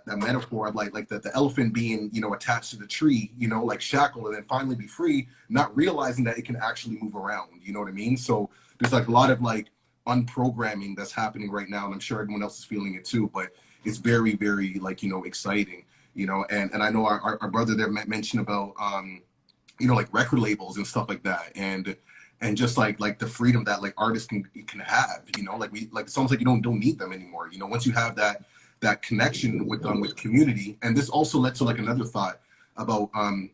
metaphor of like the elephant being, you know, attached to the tree, you know, like shackled, and then finally be free, not realizing that it can actually move around. You know what I mean? So there's like a lot of like unprogramming that's happening right now, and I'm sure everyone else is feeling it too. But it's very, very like, you know, exciting. You know, and I know our brother there mentioned about you know, like record labels and stuff like that, and just like the freedom that like artists can have. You know, like it's almost like you don't need them anymore. You know, once you have that connection with community. And this also led to like another thought about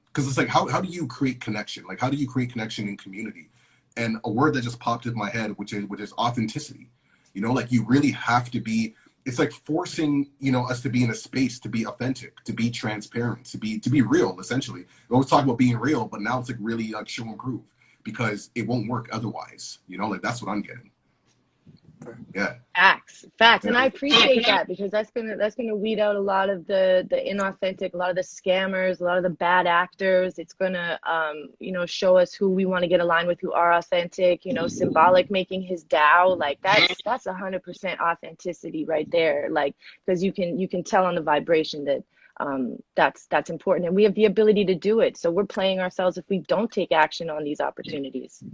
because it's like how do you create connection? Like, how do you create connection in community? And a word that just popped in my head, which is authenticity. You know, like you really have to be. It's like forcing, you know, us to be in a space to be authentic, to be transparent, to be real. Essentially, we always talk about being real, but now it's like really like show and prove, because it won't work otherwise. You know, like that's what I'm getting. Yeah. Facts. And I appreciate that, because that's gonna weed out a lot of the inauthentic, a lot of the scammers, a lot of the bad actors. It's gonna you know, show us who we want to get aligned with, who are authentic. You know, Symbolic making his DAO, like that's 100% authenticity right there. Like, because you can tell on the vibration that that's important, and we have the ability to do it. So we're playing ourselves if we don't take action on these opportunities.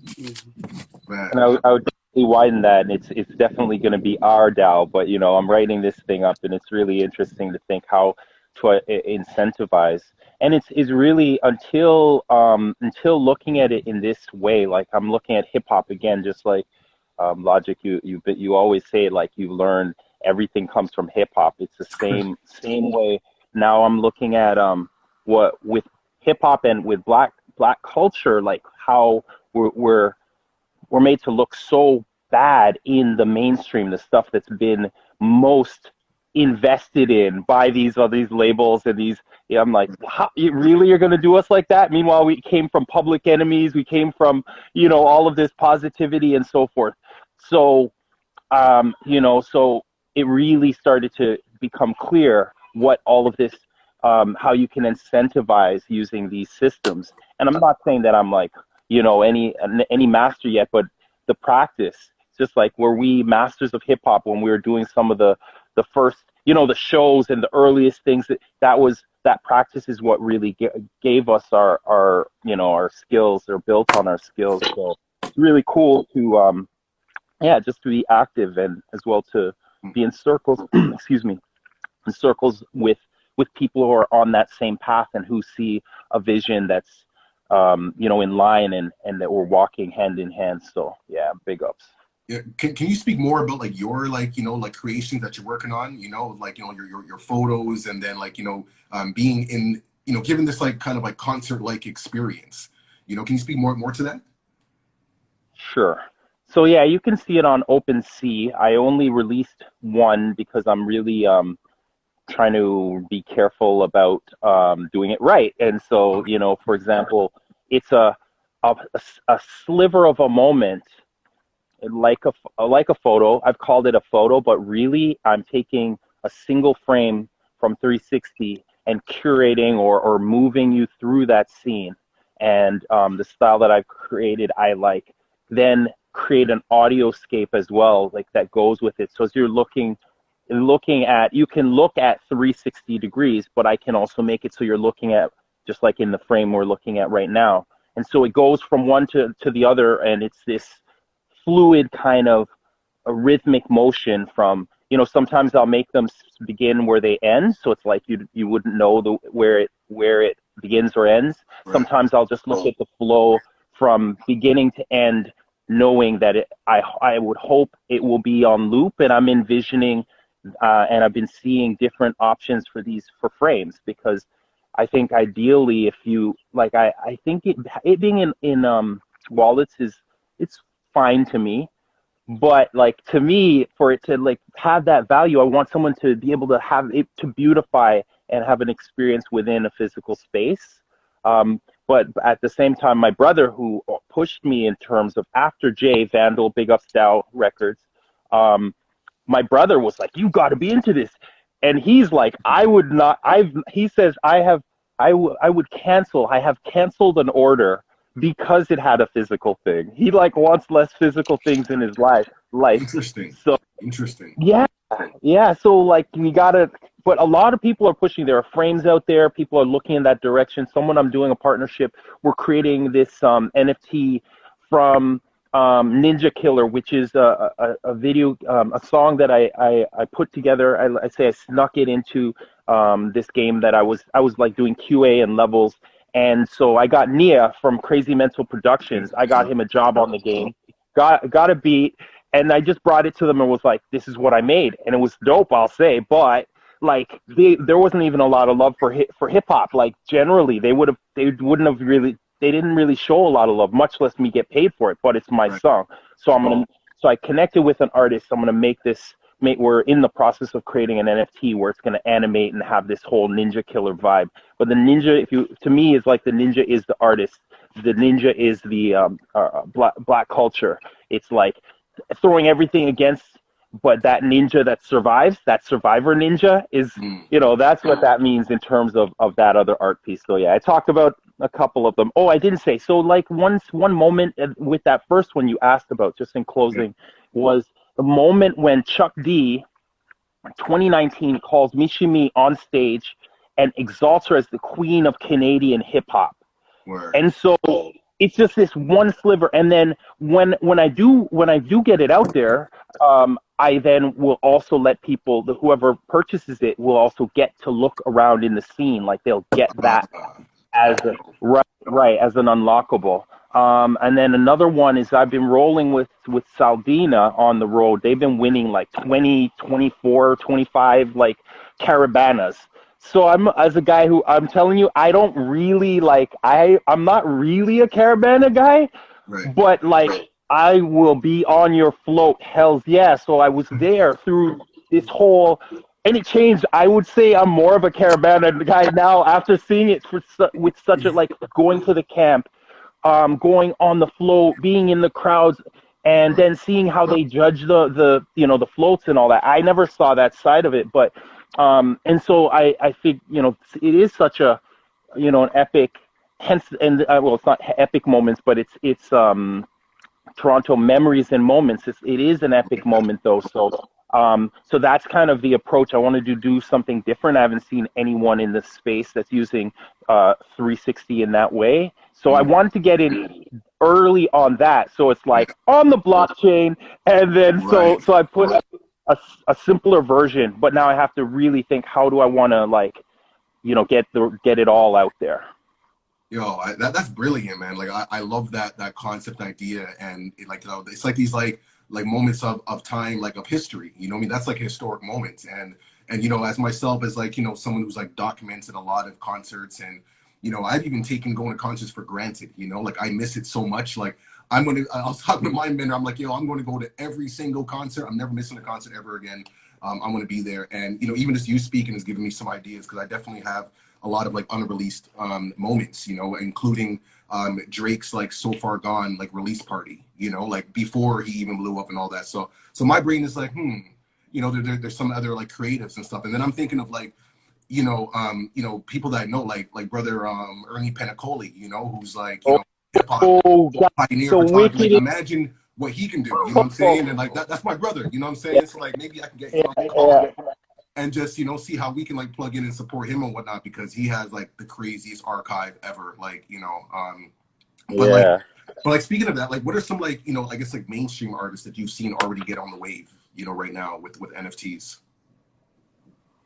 And I would widen that, and it's definitely going to be our DAO. But you know, I'm writing this thing up, and it's really interesting to think how to incentivize. And it's really until looking at it in this way, like I'm looking at hip hop again, just like Logic. You always say, like, you've learned everything comes from hip hop. It's the same way. Now I'm looking at what with hip hop and with black culture, like how we're made to look so bad in the mainstream, the stuff that's been most invested in by these labels and these. Yeah, I'm like, how, you really are going to do us like that? Meanwhile, we came from Public Enemies, we came from, you know, all of this positivity and so forth. So, you know, so it really started to become clear what all of this, how you can incentivize using these systems. And I'm not saying that I'm like, you know, any master yet, but the practice, just like were we masters of hip hop when we were doing some of the first, you know, the shows and the earliest things, that practice is what really gave us our you know, our skills, or built on our skills. So it's really cool to just to be active, and as well to be in circles excuse me, in circles with people who are on that same path and who see a vision that's you know, in line, and that we're walking hand in hand. So yeah, big ups. Yeah. Can you speak more about like your, like, you know, like creations that you're working on, you know, like, you know, your photos, and then like, you know, being in, you know, given this like kind of like concert like experience, you know, can you speak more to that? Sure. So yeah, you can see it on OpenSea. I only released one because I'm really trying to be careful about doing it right. And so, you know, for example, it's a sliver of a moment, like a photo. I've called it a photo, but really I'm taking a single frame from 360 and curating or moving you through that scene. And the style that I've created, I like. Then create an audioscape as well, like that goes with it. So as you're looking at, you can look at 360 degrees, but I can also make it so you're looking at, just like in the frame we're looking at right now. And so it goes from one to the other, and it's this fluid kind of a rhythmic motion from, you know, sometimes I'll make them begin where they end, so it's like you wouldn't know where it begins or ends. Right. Sometimes I'll just look at the flow from beginning to end, knowing that I would hope it will be on loop, and I'm envisioning and I've been seeing different options for frames, because I think ideally, if you like, I think it being in wallets it's fine to me. But like, to me, for it to like have that value, I want someone to be able to have it to beautify and have an experience within a physical space. But at the same time, my brother, who pushed me in terms of, after Jay Vandal, Big Up Style Records, um, my brother was like, "You got to be into this," and he's like, "I would not." He says, I would cancel. I have canceled an order because it had a physical thing. He like wants less physical things in his life. Interesting. So Interesting. yeah, yeah. So like, we gotta. But a lot of people are pushing. There are frames out there. People are looking in that direction. Someone I'm doing a partnership. We're creating this NFT from Ninja Killer, which is a video, a song that I put together. I say I snuck it into this game that I was like doing QA and levels. And so I got Nia from Crazy Mental Productions. I got him a job on the game. Got a beat, and I just brought it to them and was like, "This is what I made," and it was dope, I'll say. But like, there wasn't even a lot of love for hip hop. Like, generally, they wouldn't have really, they didn't really show a lot of love, much less me get paid for it. But it's my song, so so I connected with an artist. I'm gonna make this. We're in the process of creating an NFT where it's gonna animate and have this whole Ninja Killer vibe. But the ninja, to me, is like, the ninja is the artist. The ninja is the black culture. It's like throwing everything against, but that ninja that survives, that survivor ninja, is, that's what that means in terms of that other art piece. So yeah, I talked about a couple of them. Oh, I didn't say, so like, one moment with that first one you asked about, just in closing, was the moment when Chuck D 2019 calls Mishimi on stage and exalts her as the queen of Canadian hip hop. And so it's just this one sliver. And then when I do get it out there, I then will also let people, whoever purchases it, will also get to look around in the scene. Like, they'll get that as as an unlockable. And then another one is, I've been rolling with Saldina on the road. They've been winning like 20, 24, 25 like Carabanas. So as a guy who, I'm telling you, I don't really like, I'm not really a Caravana guy, but like, I will be on your float. Hells yeah. So I was there through this whole, and it changed. I would say I'm more of a Caravana guy now after seeing it with such a, like, going to the camp, going on the float, being in the crowds, and then seeing how they judge the floats and all that. I never saw that side of it, but and so I think, it is such a, an epic, hence, and well, it's not epic moments, but it's Toronto memories and moments. It is an epic moment though. So that's kind of the approach. I wanted to do something different. I haven't seen anyone in this space that's using 360 in that way. So I wanted to get in early on that. So it's like on the blockchain, and then so I put a simpler version, but now I have to really think, how do I want to, like, get it all out there. Yo, that's brilliant, man. Like, I love that concept idea, and it's like these like moments of time, like, of history. You know what I mean? That's like historic moments, and as myself, as like, someone who's like documented a lot of concerts, and I've even taken going to concerts for granted. Like, I miss it so much. Like, I was talking to my mentor. I'm like, I'm going to go to every single concert. I'm never missing a concert ever again. I'm going to be there, and even just you speaking has given me some ideas, because I definitely have a lot of like unreleased moments, including Drake's like So Far Gone like release party, like before he even blew up and all that. So my brain is like, there's some other like creatives and stuff, and then I'm thinking of like, people that I know, like brother Ernie Penacoli, who's like, hip hop pioneer so photography. Like, wicked. imagine what he can do, you know what I'm saying? And like that's my brother, you know what I'm saying? So like, maybe I can get him on the call and just, see how we can like plug in and support him and whatnot, because he has like the craziest archive ever. Like, but speaking of that, like, what are some like, I guess like mainstream artists that you've seen already get on the wave, right now with NFTs?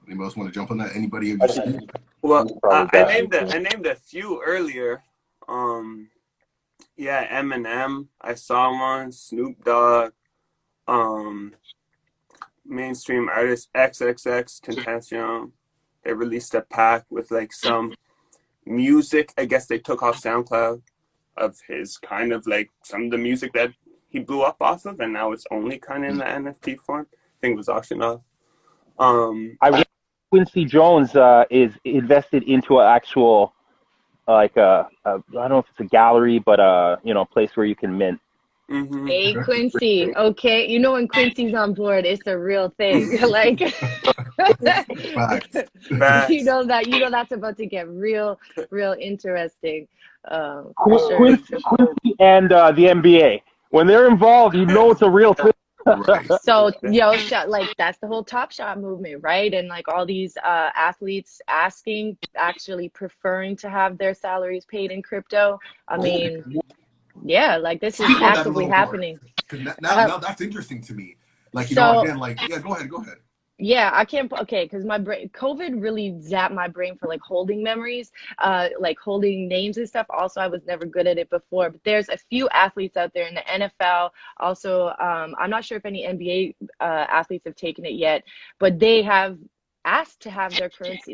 Anybody else want to jump on that? Anybody have you seen? Well, I named a few earlier. Eminem, I saw one. Snoop Dogg. mainstream artist XXX Tentacion. They released a pack with like some music. I guess they took off SoundCloud of his kind of like some of the music that he blew up off of, and now it's only kind of in the NFT form. I think it was auctioned off. I read Quincy Jones is invested into an actual like I don't know if it's a gallery, but a place where you can mint. Mm-hmm. Hey, Quincy. Okay, you know when Quincy's on board, it's a real thing. Like, Facts. you know that's about to get real interesting. For sure. Quincy and the NBA, when they're involved, you know it's a real thing. Right. So, like that's the whole Top Shot movement, right? And like all these athletes actually preferring to have their salaries paid in crypto. I mean, yeah, like this is Speak on that a actively little more. happening. 'Cause now that's interesting to me. Like, So- again, like, yeah, go ahead. Yeah, I can't. Okay, because my brain, COVID really zapped my brain for like holding memories, like holding names and stuff. Also, I was never good at it before. But there's a few athletes out there in the NFL. Also, I'm not sure if any NBA athletes have taken it yet, but they have asked to have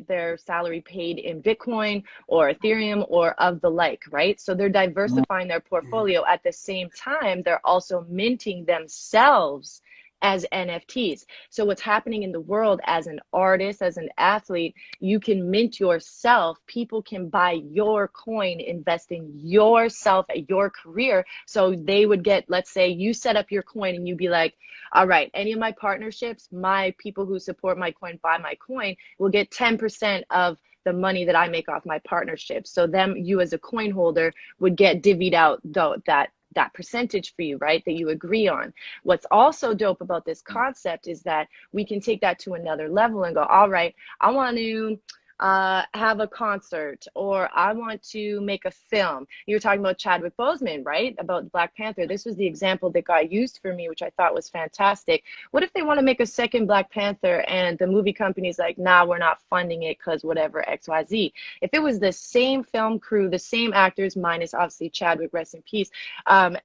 their salary paid in Bitcoin or Ethereum or of the like, right? So they're diversifying their portfolio. At the same time, they're also minting themselves as NFTs. So what's happening in the world as an artist, as an athlete, you can mint yourself. People can buy your coin, invest in yourself at your career. So they would get, let's say you set up your coin and you'd be like, all right, any of my partnerships, my people who support my coin, buy my coin, will get 10% of the money that I make off my partnerships. So you as a coin holder would get divvied out that percentage for you, right? That you agree on. What's also dope about this concept is that we can take that to another level and go, all right, I want to have a concert, or I want to make a film. You were talking about Chadwick Boseman, right? About Black Panther. This was the example that got used for me, which I thought was fantastic. What if they want to make a second Black Panther and the movie company's like, nah, we're not funding it because whatever, XYZ. If it was the same film crew, the same actors, minus obviously Chadwick, rest in peace, and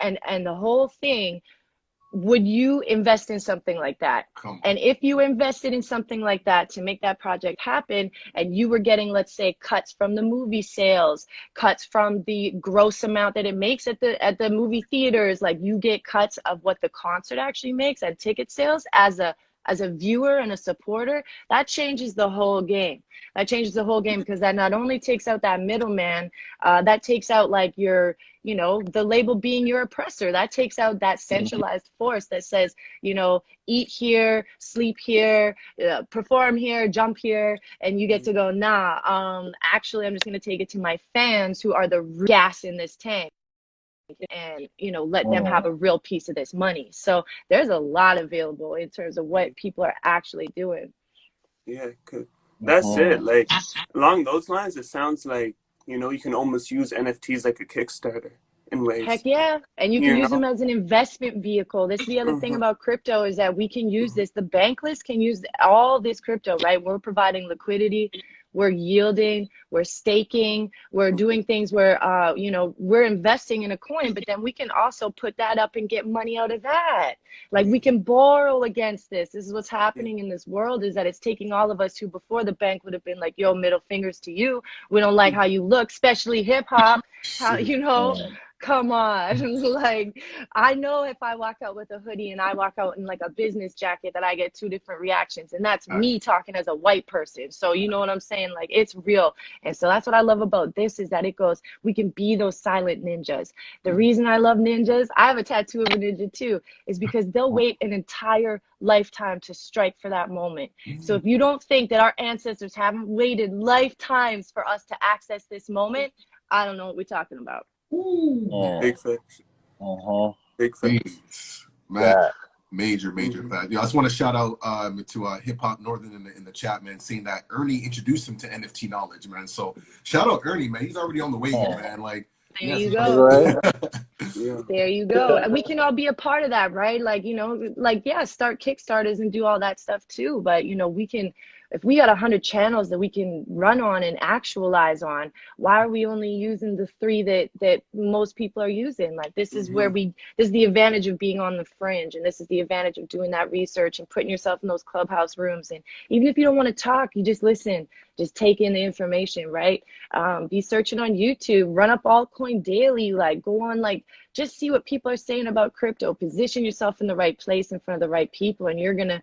the whole thing, would you invest in something like that? And if you invested in something like that to make that project happen, and you were getting, let's say, cuts from the movie sales, cuts from the gross amount that it makes at the movie theaters, like you get cuts of what the concert actually makes and ticket sales as a viewer and a supporter, that changes the whole game. That changes the whole game because that not only takes out that middleman, that takes out like the label being your oppressor. That takes out that centralized force that says, eat here, sleep here, perform here, jump here, and you get to go, nah, actually, I'm just going to take it to my fans who are the gas in this tank, and let them have a real piece of this money. So there's a lot available in terms of what people are actually doing. Yeah, that's it. Like along those lines, it sounds like you can almost use NFTs like a Kickstarter in ways. Heck yeah. And you can use them as an investment vehicle. This is the other thing about crypto, is that we can use this. The bankless can use all this crypto, right? We're providing liquidity. We're yielding, we're staking, we're doing things where, we're investing in a coin, but then we can also put that up and get money out of that. Like we can borrow against this. This is what's happening in this world, is that it's taking all of us who before the bank would have been like, yo, middle fingers to you. We don't like how you look, especially hip hop. Come on. Like, I know if I walk out with a hoodie and I walk out in like a business jacket that I get two different reactions, and that's me talking as a white person. So you know what I'm saying? Like, it's real. And so that's what I love about this, is that it goes, we can be those silent ninjas. The reason I love ninjas, I have a tattoo of a ninja too, is because they'll wait an entire lifetime to strike for that moment. So if you don't think that our ancestors haven't waited lifetimes for us to access this moment, I don't know what we're talking about. Big facts. Big facts. Man, major fact. I just want to shout out to Hip Hop Northern in the chat, man, saying that Ernie introduced him to NFT knowledge, man. So shout out Ernie, man. He's already on the way here, man. Like, there you go. There you go. And we can all be a part of that, right? Like, start Kickstarters and do all that stuff too. But we can if we got 100 channels that we can run on and actualize on, why are we only using the 3 that most people are using? Like, this is where this is the advantage of being on the fringe, and this is the advantage of doing that research and putting yourself in those clubhouse rooms. And even if you don't want to talk, you just listen, just take in the information, right? Be searching on YouTube, run up altcoin daily, like go on, like just see what people are saying about crypto, position yourself in the right place in front of the right people, and you're gonna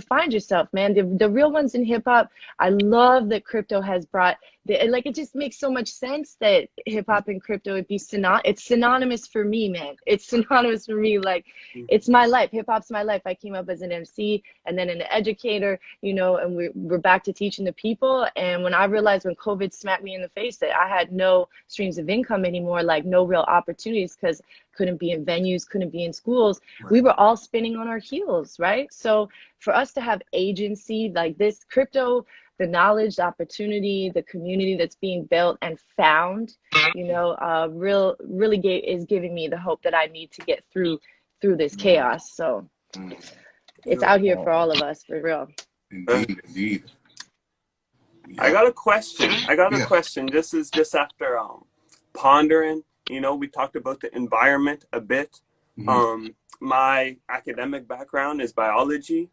find yourself, man. The real ones in hip hop, I love that crypto has brought like, it just makes so much sense that hip hop and crypto would be it's synonymous for me, man. It's synonymous for me. Like, it's my life. Hip hop's my life. I came up as an MC and then an educator, you know, and we're back to teaching the people. And when I realized, when COVID smacked me in the face, that I had no streams of income anymore, like no real opportunities, because couldn't be in venues, couldn't be in schools, we were all spinning on our heels, right? So for us to have agency like this, crypto, the knowledge, the opportunity, the community that's being built and found, you know, really is giving me the hope that I need to get through this chaos. So it's out here for all of us, for real. Indeed. I got a question. This is just after pondering. You know, we talked about the environment a bit. My academic background is biology,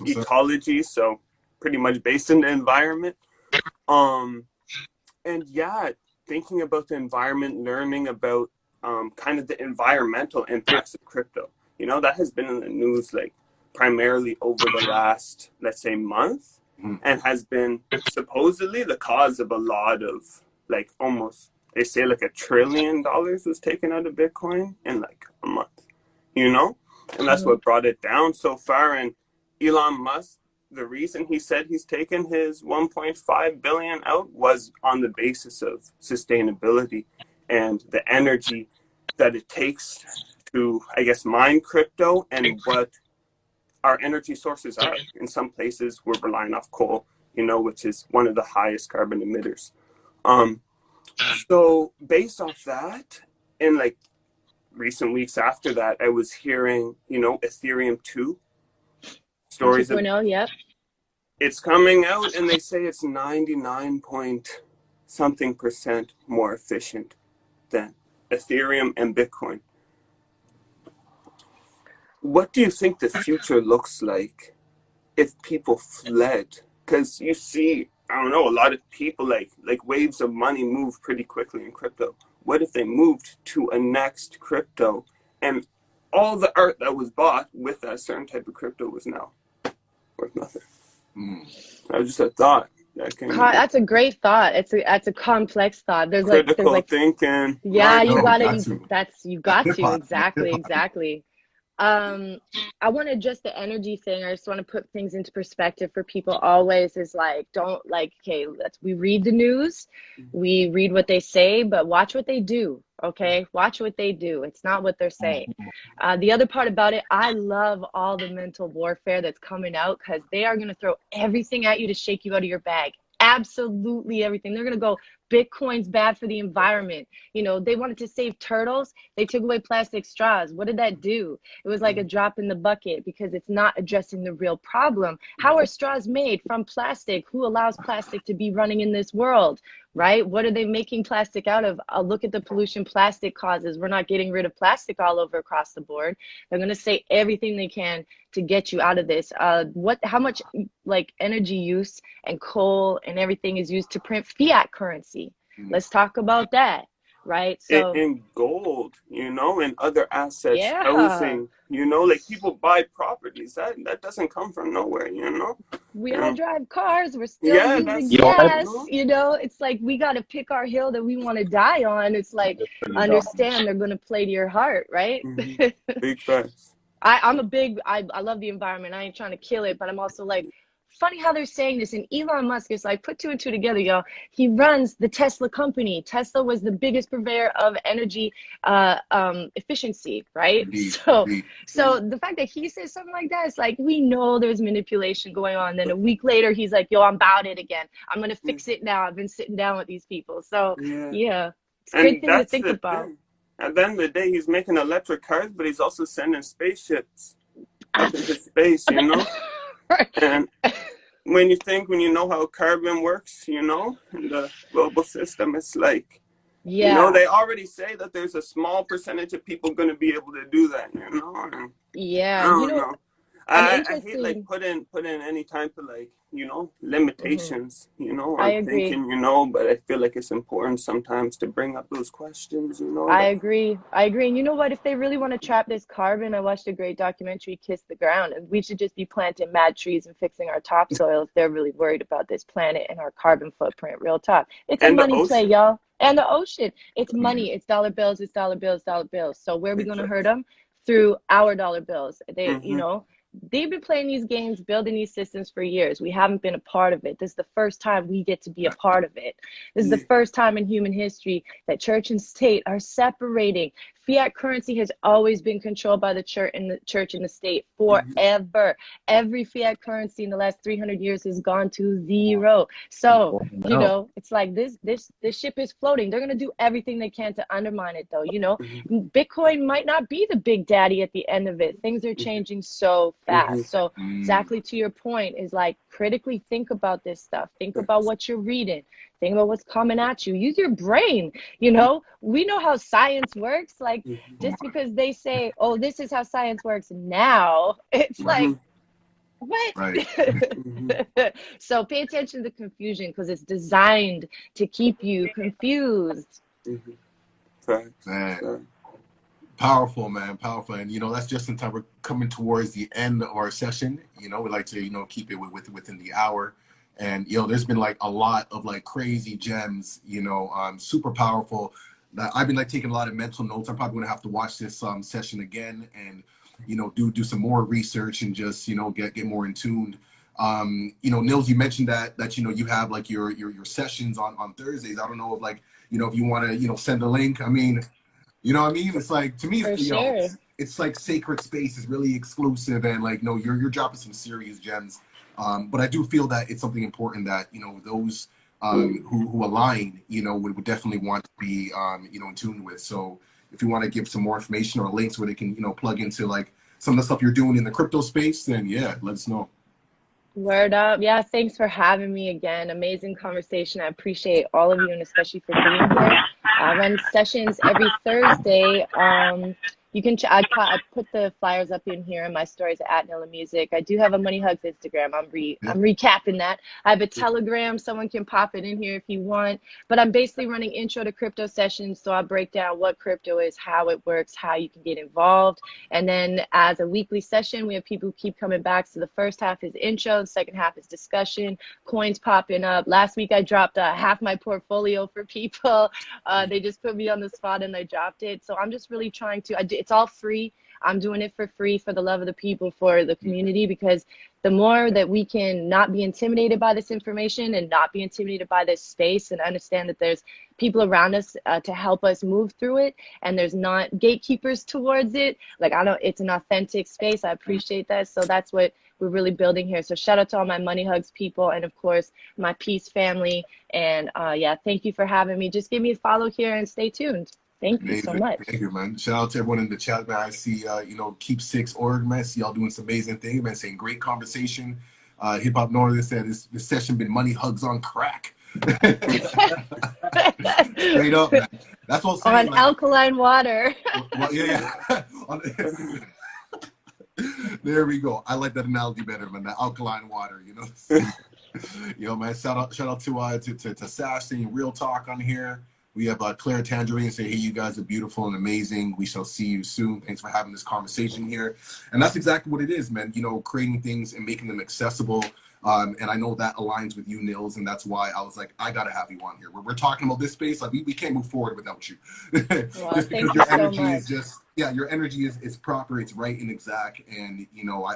ecology, so pretty much based in the environment. And yeah, thinking about the environment, learning about kind of the environmental impacts of crypto. You know, that has been in the news like primarily over the last, let's say, month, and has been supposedly the cause of a lot of, like, almost, they say like $1 trillion was taken out of Bitcoin in like a month, you know? And that's what brought it down so far. And Elon Musk, the reason he said he's taken his 1.5 billion out was on the basis of sustainability and the energy that it takes to, I guess, mine crypto, and what our energy sources are. In some places, we're relying off coal, you know, which is one of the highest carbon emitters. So based off that, in like recent weeks after that, I was hearing, you know, Ethereum 2 stories. 2.0, yep. It's coming out, and they say it's 99 point something % more efficient than Ethereum and Bitcoin. What do you think the future looks like if people fled? Because you see, I don't know, a lot of people, like waves of money move pretty quickly in crypto. What if they moved to a next crypto, and all the art that was bought with that certain type of crypto was now worth nothing? That was just a thought. That's a great thought. That's a complex thought. There's critical like thinking. Yeah, you got Hip-hop. to. Exactly. I want to adjust the energy thing. I just want to put things into perspective for people always, is like, don't, like, okay, we read the news, we read what they say, but watch what they do. Okay, watch what they do. It's not what they're saying. The other part about it, I love all the mental warfare that's coming out, because they are going to throw everything at you to shake you out of your bag. Absolutely everything. They're going to go, Bitcoin's bad for the environment. You know, they wanted to save turtles. They took away plastic straws. What did that do? It was like a drop in the bucket, because it's not addressing the real problem. How are straws made? From plastic. Who allows plastic to be running in this world? Right? What are they making plastic out of? Look at the pollution plastic causes. We're not getting rid of plastic all over across the board. They're going to say everything they can to get you out of this. How much like energy use and coal and everything is used to print fiat currency? Let's talk about that. Right? So in gold, you know, and other assets, yeah. housing, you know, like people buy properties. That doesn't come from nowhere, you know. We all drive cars. We're still using gas. You know, it's like we got to pick our hill that we want to die on. It's like, understand, they're going to play to your heart, right? Big facts. I love the environment. I ain't trying to kill it, but I'm also like, funny how they're saying this. And Elon Musk is like, put 2 and 2 together, y'all. He runs the Tesla company. Tesla was the biggest purveyor of energy efficiency, right? Indeed. So the fact that he says something like that, it's like, we know there's manipulation going on. Then a week later, he's like, yo, I'm about it again. I'm going to fix it now. I've been sitting down with these people. So yeah, it's a great thing to think about. At the end of the day, he's making electric cars, but he's also sending spaceships up into space, you know? And when you know how carbon works, in the global system, it's like, Yeah. they already say that there's a small percentage of people going to be able to do that, and I Yeah. don't know. An I hate like interesting. put in any type of like, Mhm. limitations, I on agree. thinking, but I feel like it's important sometimes to bring up those questions, I that agree. I agree. And you know what? If they really want to trap this carbon, I watched a great documentary, Kiss the Ground, and we should just be planting mad trees and fixing our topsoil if they're really worried about this planet and our carbon footprint. Real talk. It's a and the money play, ocean. y'all. And the ocean. It's Mhm. money. It's dollar bills. It's dollar bills, dollar bills. So where are we going to hurt Exactly. them? Through our dollar bills. Mm-hmm. They've been playing these games, building these systems for years. We haven't been a part of it. This is the first time we get to be a part of it. This is the Yeah. first time in human history that church and state are separating. Fiat currency has always been controlled by the church and the state Mm-hmm. forever. Every fiat currency in the last 300 years has gone to zero. So, No. it's like this ship is floating. They're going to do everything they can to undermine it, though. Mm-hmm. Bitcoin might not be the big daddy at the end of it. Things are changing so Mm-hmm. fast. So, Mm. exactly to your point, is like critically think about this stuff. Think about what you're reading. Think about what's coming at you. Use your brain. We know how science works. Like, Mm-hmm. just because they say, oh, this is how science works now, it's Right, like, Mm-hmm. what? right. Mm-hmm. So pay attention to confusion because it's designed to keep you confused. Mm-hmm. Facts. Man, Facts. powerful, man, powerful. And that's just in time. We're coming towards the end of our session. We like to keep it within the hour. And there's been like a lot of like crazy gems. Super powerful. That I've been like taking a lot of mental notes. I'm probably gonna have to watch this session again and do some more research and just get more in tuned. Nils, you mentioned that you have like your sessions on Thursdays. I don't know if like if you want to send a link. I mean, what I mean? It's like, to me, For sure. it's like sacred space. It's really exclusive, and like, no, you're dropping some serious gems. But I do feel that it's something important that those who align, would definitely want to be in tune with. So if you want to give some more information or links where they can plug into like some of the stuff you're doing in the crypto space, then yeah, let us know. Word up. Yeah, thanks for having me again. Amazing conversation. I appreciate all of you and especially for being here. I run sessions every Thursday. You can I put the flyers up in here in my stories at Nilla Music. I do have a Money Hugs Instagram. Yeah, I'm recapping that. I have a Telegram. Someone can pop it in here if you want. But I'm basically running intro to crypto sessions. So I'll break down what crypto is, how it works, how you can get involved. And then as a weekly session, we have people who keep coming back. So the first half is intro, the second half is discussion, coins popping up. Last week I dropped half my portfolio for people. They just put me on the spot and I dropped it. So I'm just really trying to, it's all free. I'm doing it for free for the love of the people, for the community, because the more that we can not be intimidated by this information and not be intimidated by this space and understand that there's people around us to help us move through it and there's not gatekeepers towards it. Like, I know it's an authentic space. I appreciate that. So that's what we're really building here. So shout out to all my Money Hugs people and of course my Peace family. And yeah, thank you for having me. Just give me a follow here and stay tuned. Thank you so amazing. much. Thank you, man. Shout out to everyone in the chat, man. I see, Keep Six Org, man. I see y'all doing some amazing things, man. Saying great conversation. Hip Hop Northern said this session been money hugs on crack. Straight up, man. That's what I'm saying. On Like, alkaline water. well, yeah. There we go. I like that analogy better, man. The alkaline water, man. Shout out to Sash saying real talk on here. We have Claire Tangerine say, hey, you guys are beautiful and amazing. We shall see you soon. Thanks for having this conversation here. And that's exactly what it is, man. Creating things and making them accessible. And I know that aligns with you, Nils, and that's why I was like, I gotta have you on here. We're talking about this space, like we can't move forward without you. Well, Just because thank you your so energy much. is just, your energy is proper, it's right and exact, and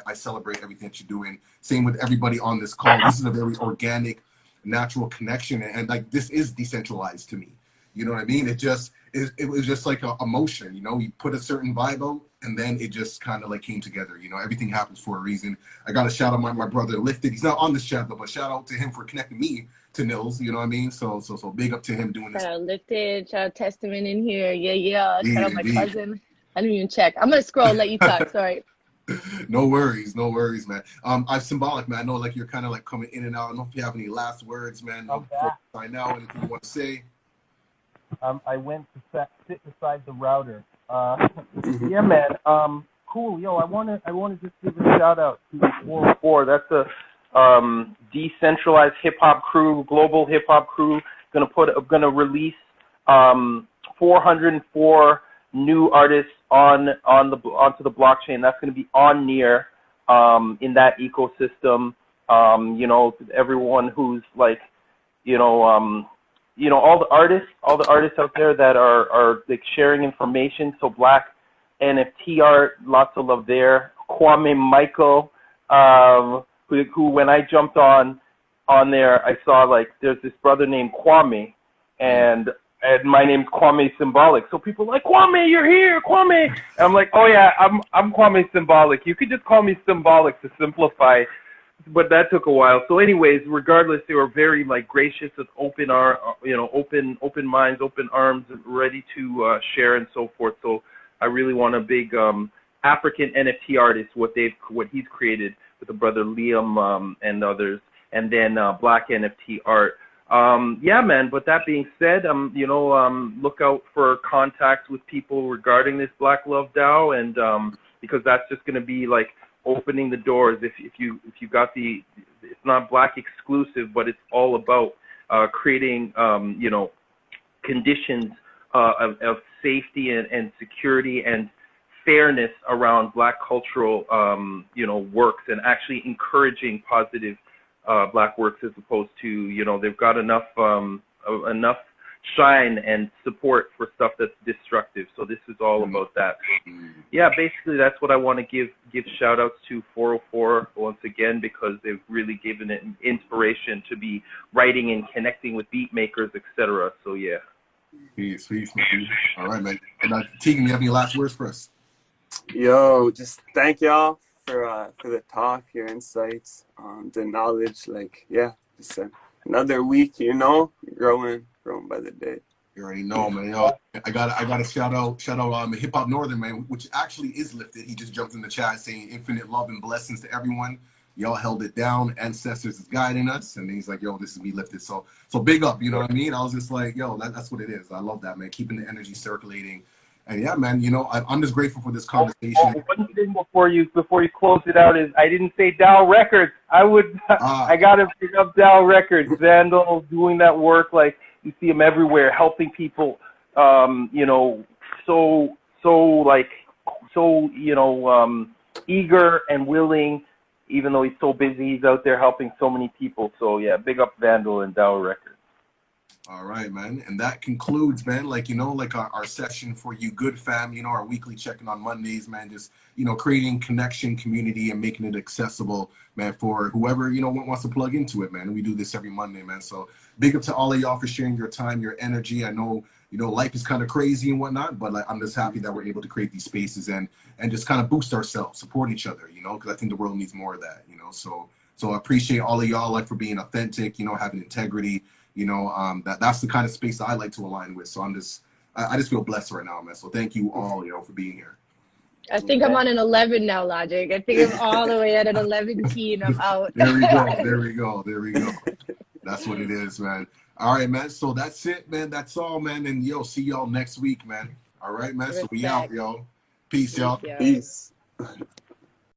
I celebrate everything that you're doing. Same with everybody on this call. This is a very organic, natural connection, and like this is decentralized to me. You know what I mean? It was just like a motion, you put a certain vibe out and then it just kind of like came together. Everything happens for a reason. I got to shout out my brother Lifted. He's not on this chat, but shout out to him for connecting me to Nils, you know what I mean? So big up to him doing this. Shout out Lifted, shout out Testament in here. Yeah. Shout out my Indeed. cousin. I didn't even check. I'm going to scroll, let you talk. Sorry. No worries, man. I'm Symbolic, man. I know like you're kind of like coming in and out. I don't know if you have any last words, man. Before I sign out, anything you want to say? I went to sit beside the router. Mhm. Yeah, man. Cool. Yo, I wanna just give a shout out to 404. That's a decentralized hip hop crew, global hip hop crew. Gonna release 404 new artists onto the blockchain. That's gonna be on Near in that ecosystem. You know, everyone who's like, all the artists out there that are like sharing information. So Black NFT art, lots of love there. Kwame Michael, who when I jumped on there, I saw like there's this brother named Kwame, and my name's Kwame Symbolic. So people are like, Kwame, you're here, Kwame. And I'm like, oh yeah, I'm Kwame Symbolic. You could just call me Symbolic to simplify. But that took a while. So anyways, regardless, they were very like gracious and open minds, open arms, ready to share and so forth. So I really want a big African NFT artist, what he's created with the brother Liam and others, and then Black NFT art. Yeah, man. But that being said, look out for contacts with people regarding this Black Love DAO, and because that's just going to be like opening the doors. If you got it's not Black exclusive, but it's all about creating conditions of safety and security and fairness around Black cultural works, and actually encouraging positive Black works, as opposed to they've got enough shine and support for stuff that's destructive. So this is all about that. Yeah, basically that's what I want to give shout outs to 404 once again, because they've really given it inspiration to be writing and connecting with beat makers, etc. So yeah. Peace, man. All right, man. And Tegan, you have any last words for us? Yo, just thank y'all for the talk, your insights, the knowledge. Like, yeah, just another week, growing by the day. You already know, man. Yo, I got a shout out Hip Hop Northern, man, which actually is lifted. He just jumped in the chat saying infinite love and blessings to everyone. Y'all held it down. Ancestors is guiding us, and he's like, yo, this is me lifted. So big up, you know what I mean? I was just like, yo, that's what it is. I love that, man. Keeping the energy circulating. And yeah, man, I'm just grateful for this conversation. One thing before you close it out is I didn't say Dow Records. I gotta pick up Dow Records. Vandal doing that work, like you see him everywhere, helping people. Eager and willing, even though he's so busy, he's out there helping so many people. So yeah, big up Vandal and Dow Records. All right, man. And that concludes, man, our session for you good fam, our weekly check-in on Mondays, man, just, creating connection, community, and making it accessible, man, for whoever, wants to plug into it, man. We do this every Monday, man. So big up to all of y'all for sharing your time, your energy. I know, life is kind of crazy and whatnot, but I'm just happy that we're able to create these spaces and just kind of boost ourselves, support each other, because I think the world needs more of that, So I appreciate all of y'all, for being authentic, having integrity. That's the kind of space that I like to align with. So I just feel blessed right now, man. So thank you all, for being here. I think I'm on an 11 now, Logic. I think I'm all the way at an 11. I'm out. There we go. That's what it is, man. All right, man. So that's it, man. That's all, man. And see y'all next week, man. All right, man. So we out, yo. Peace, y'all. Peace.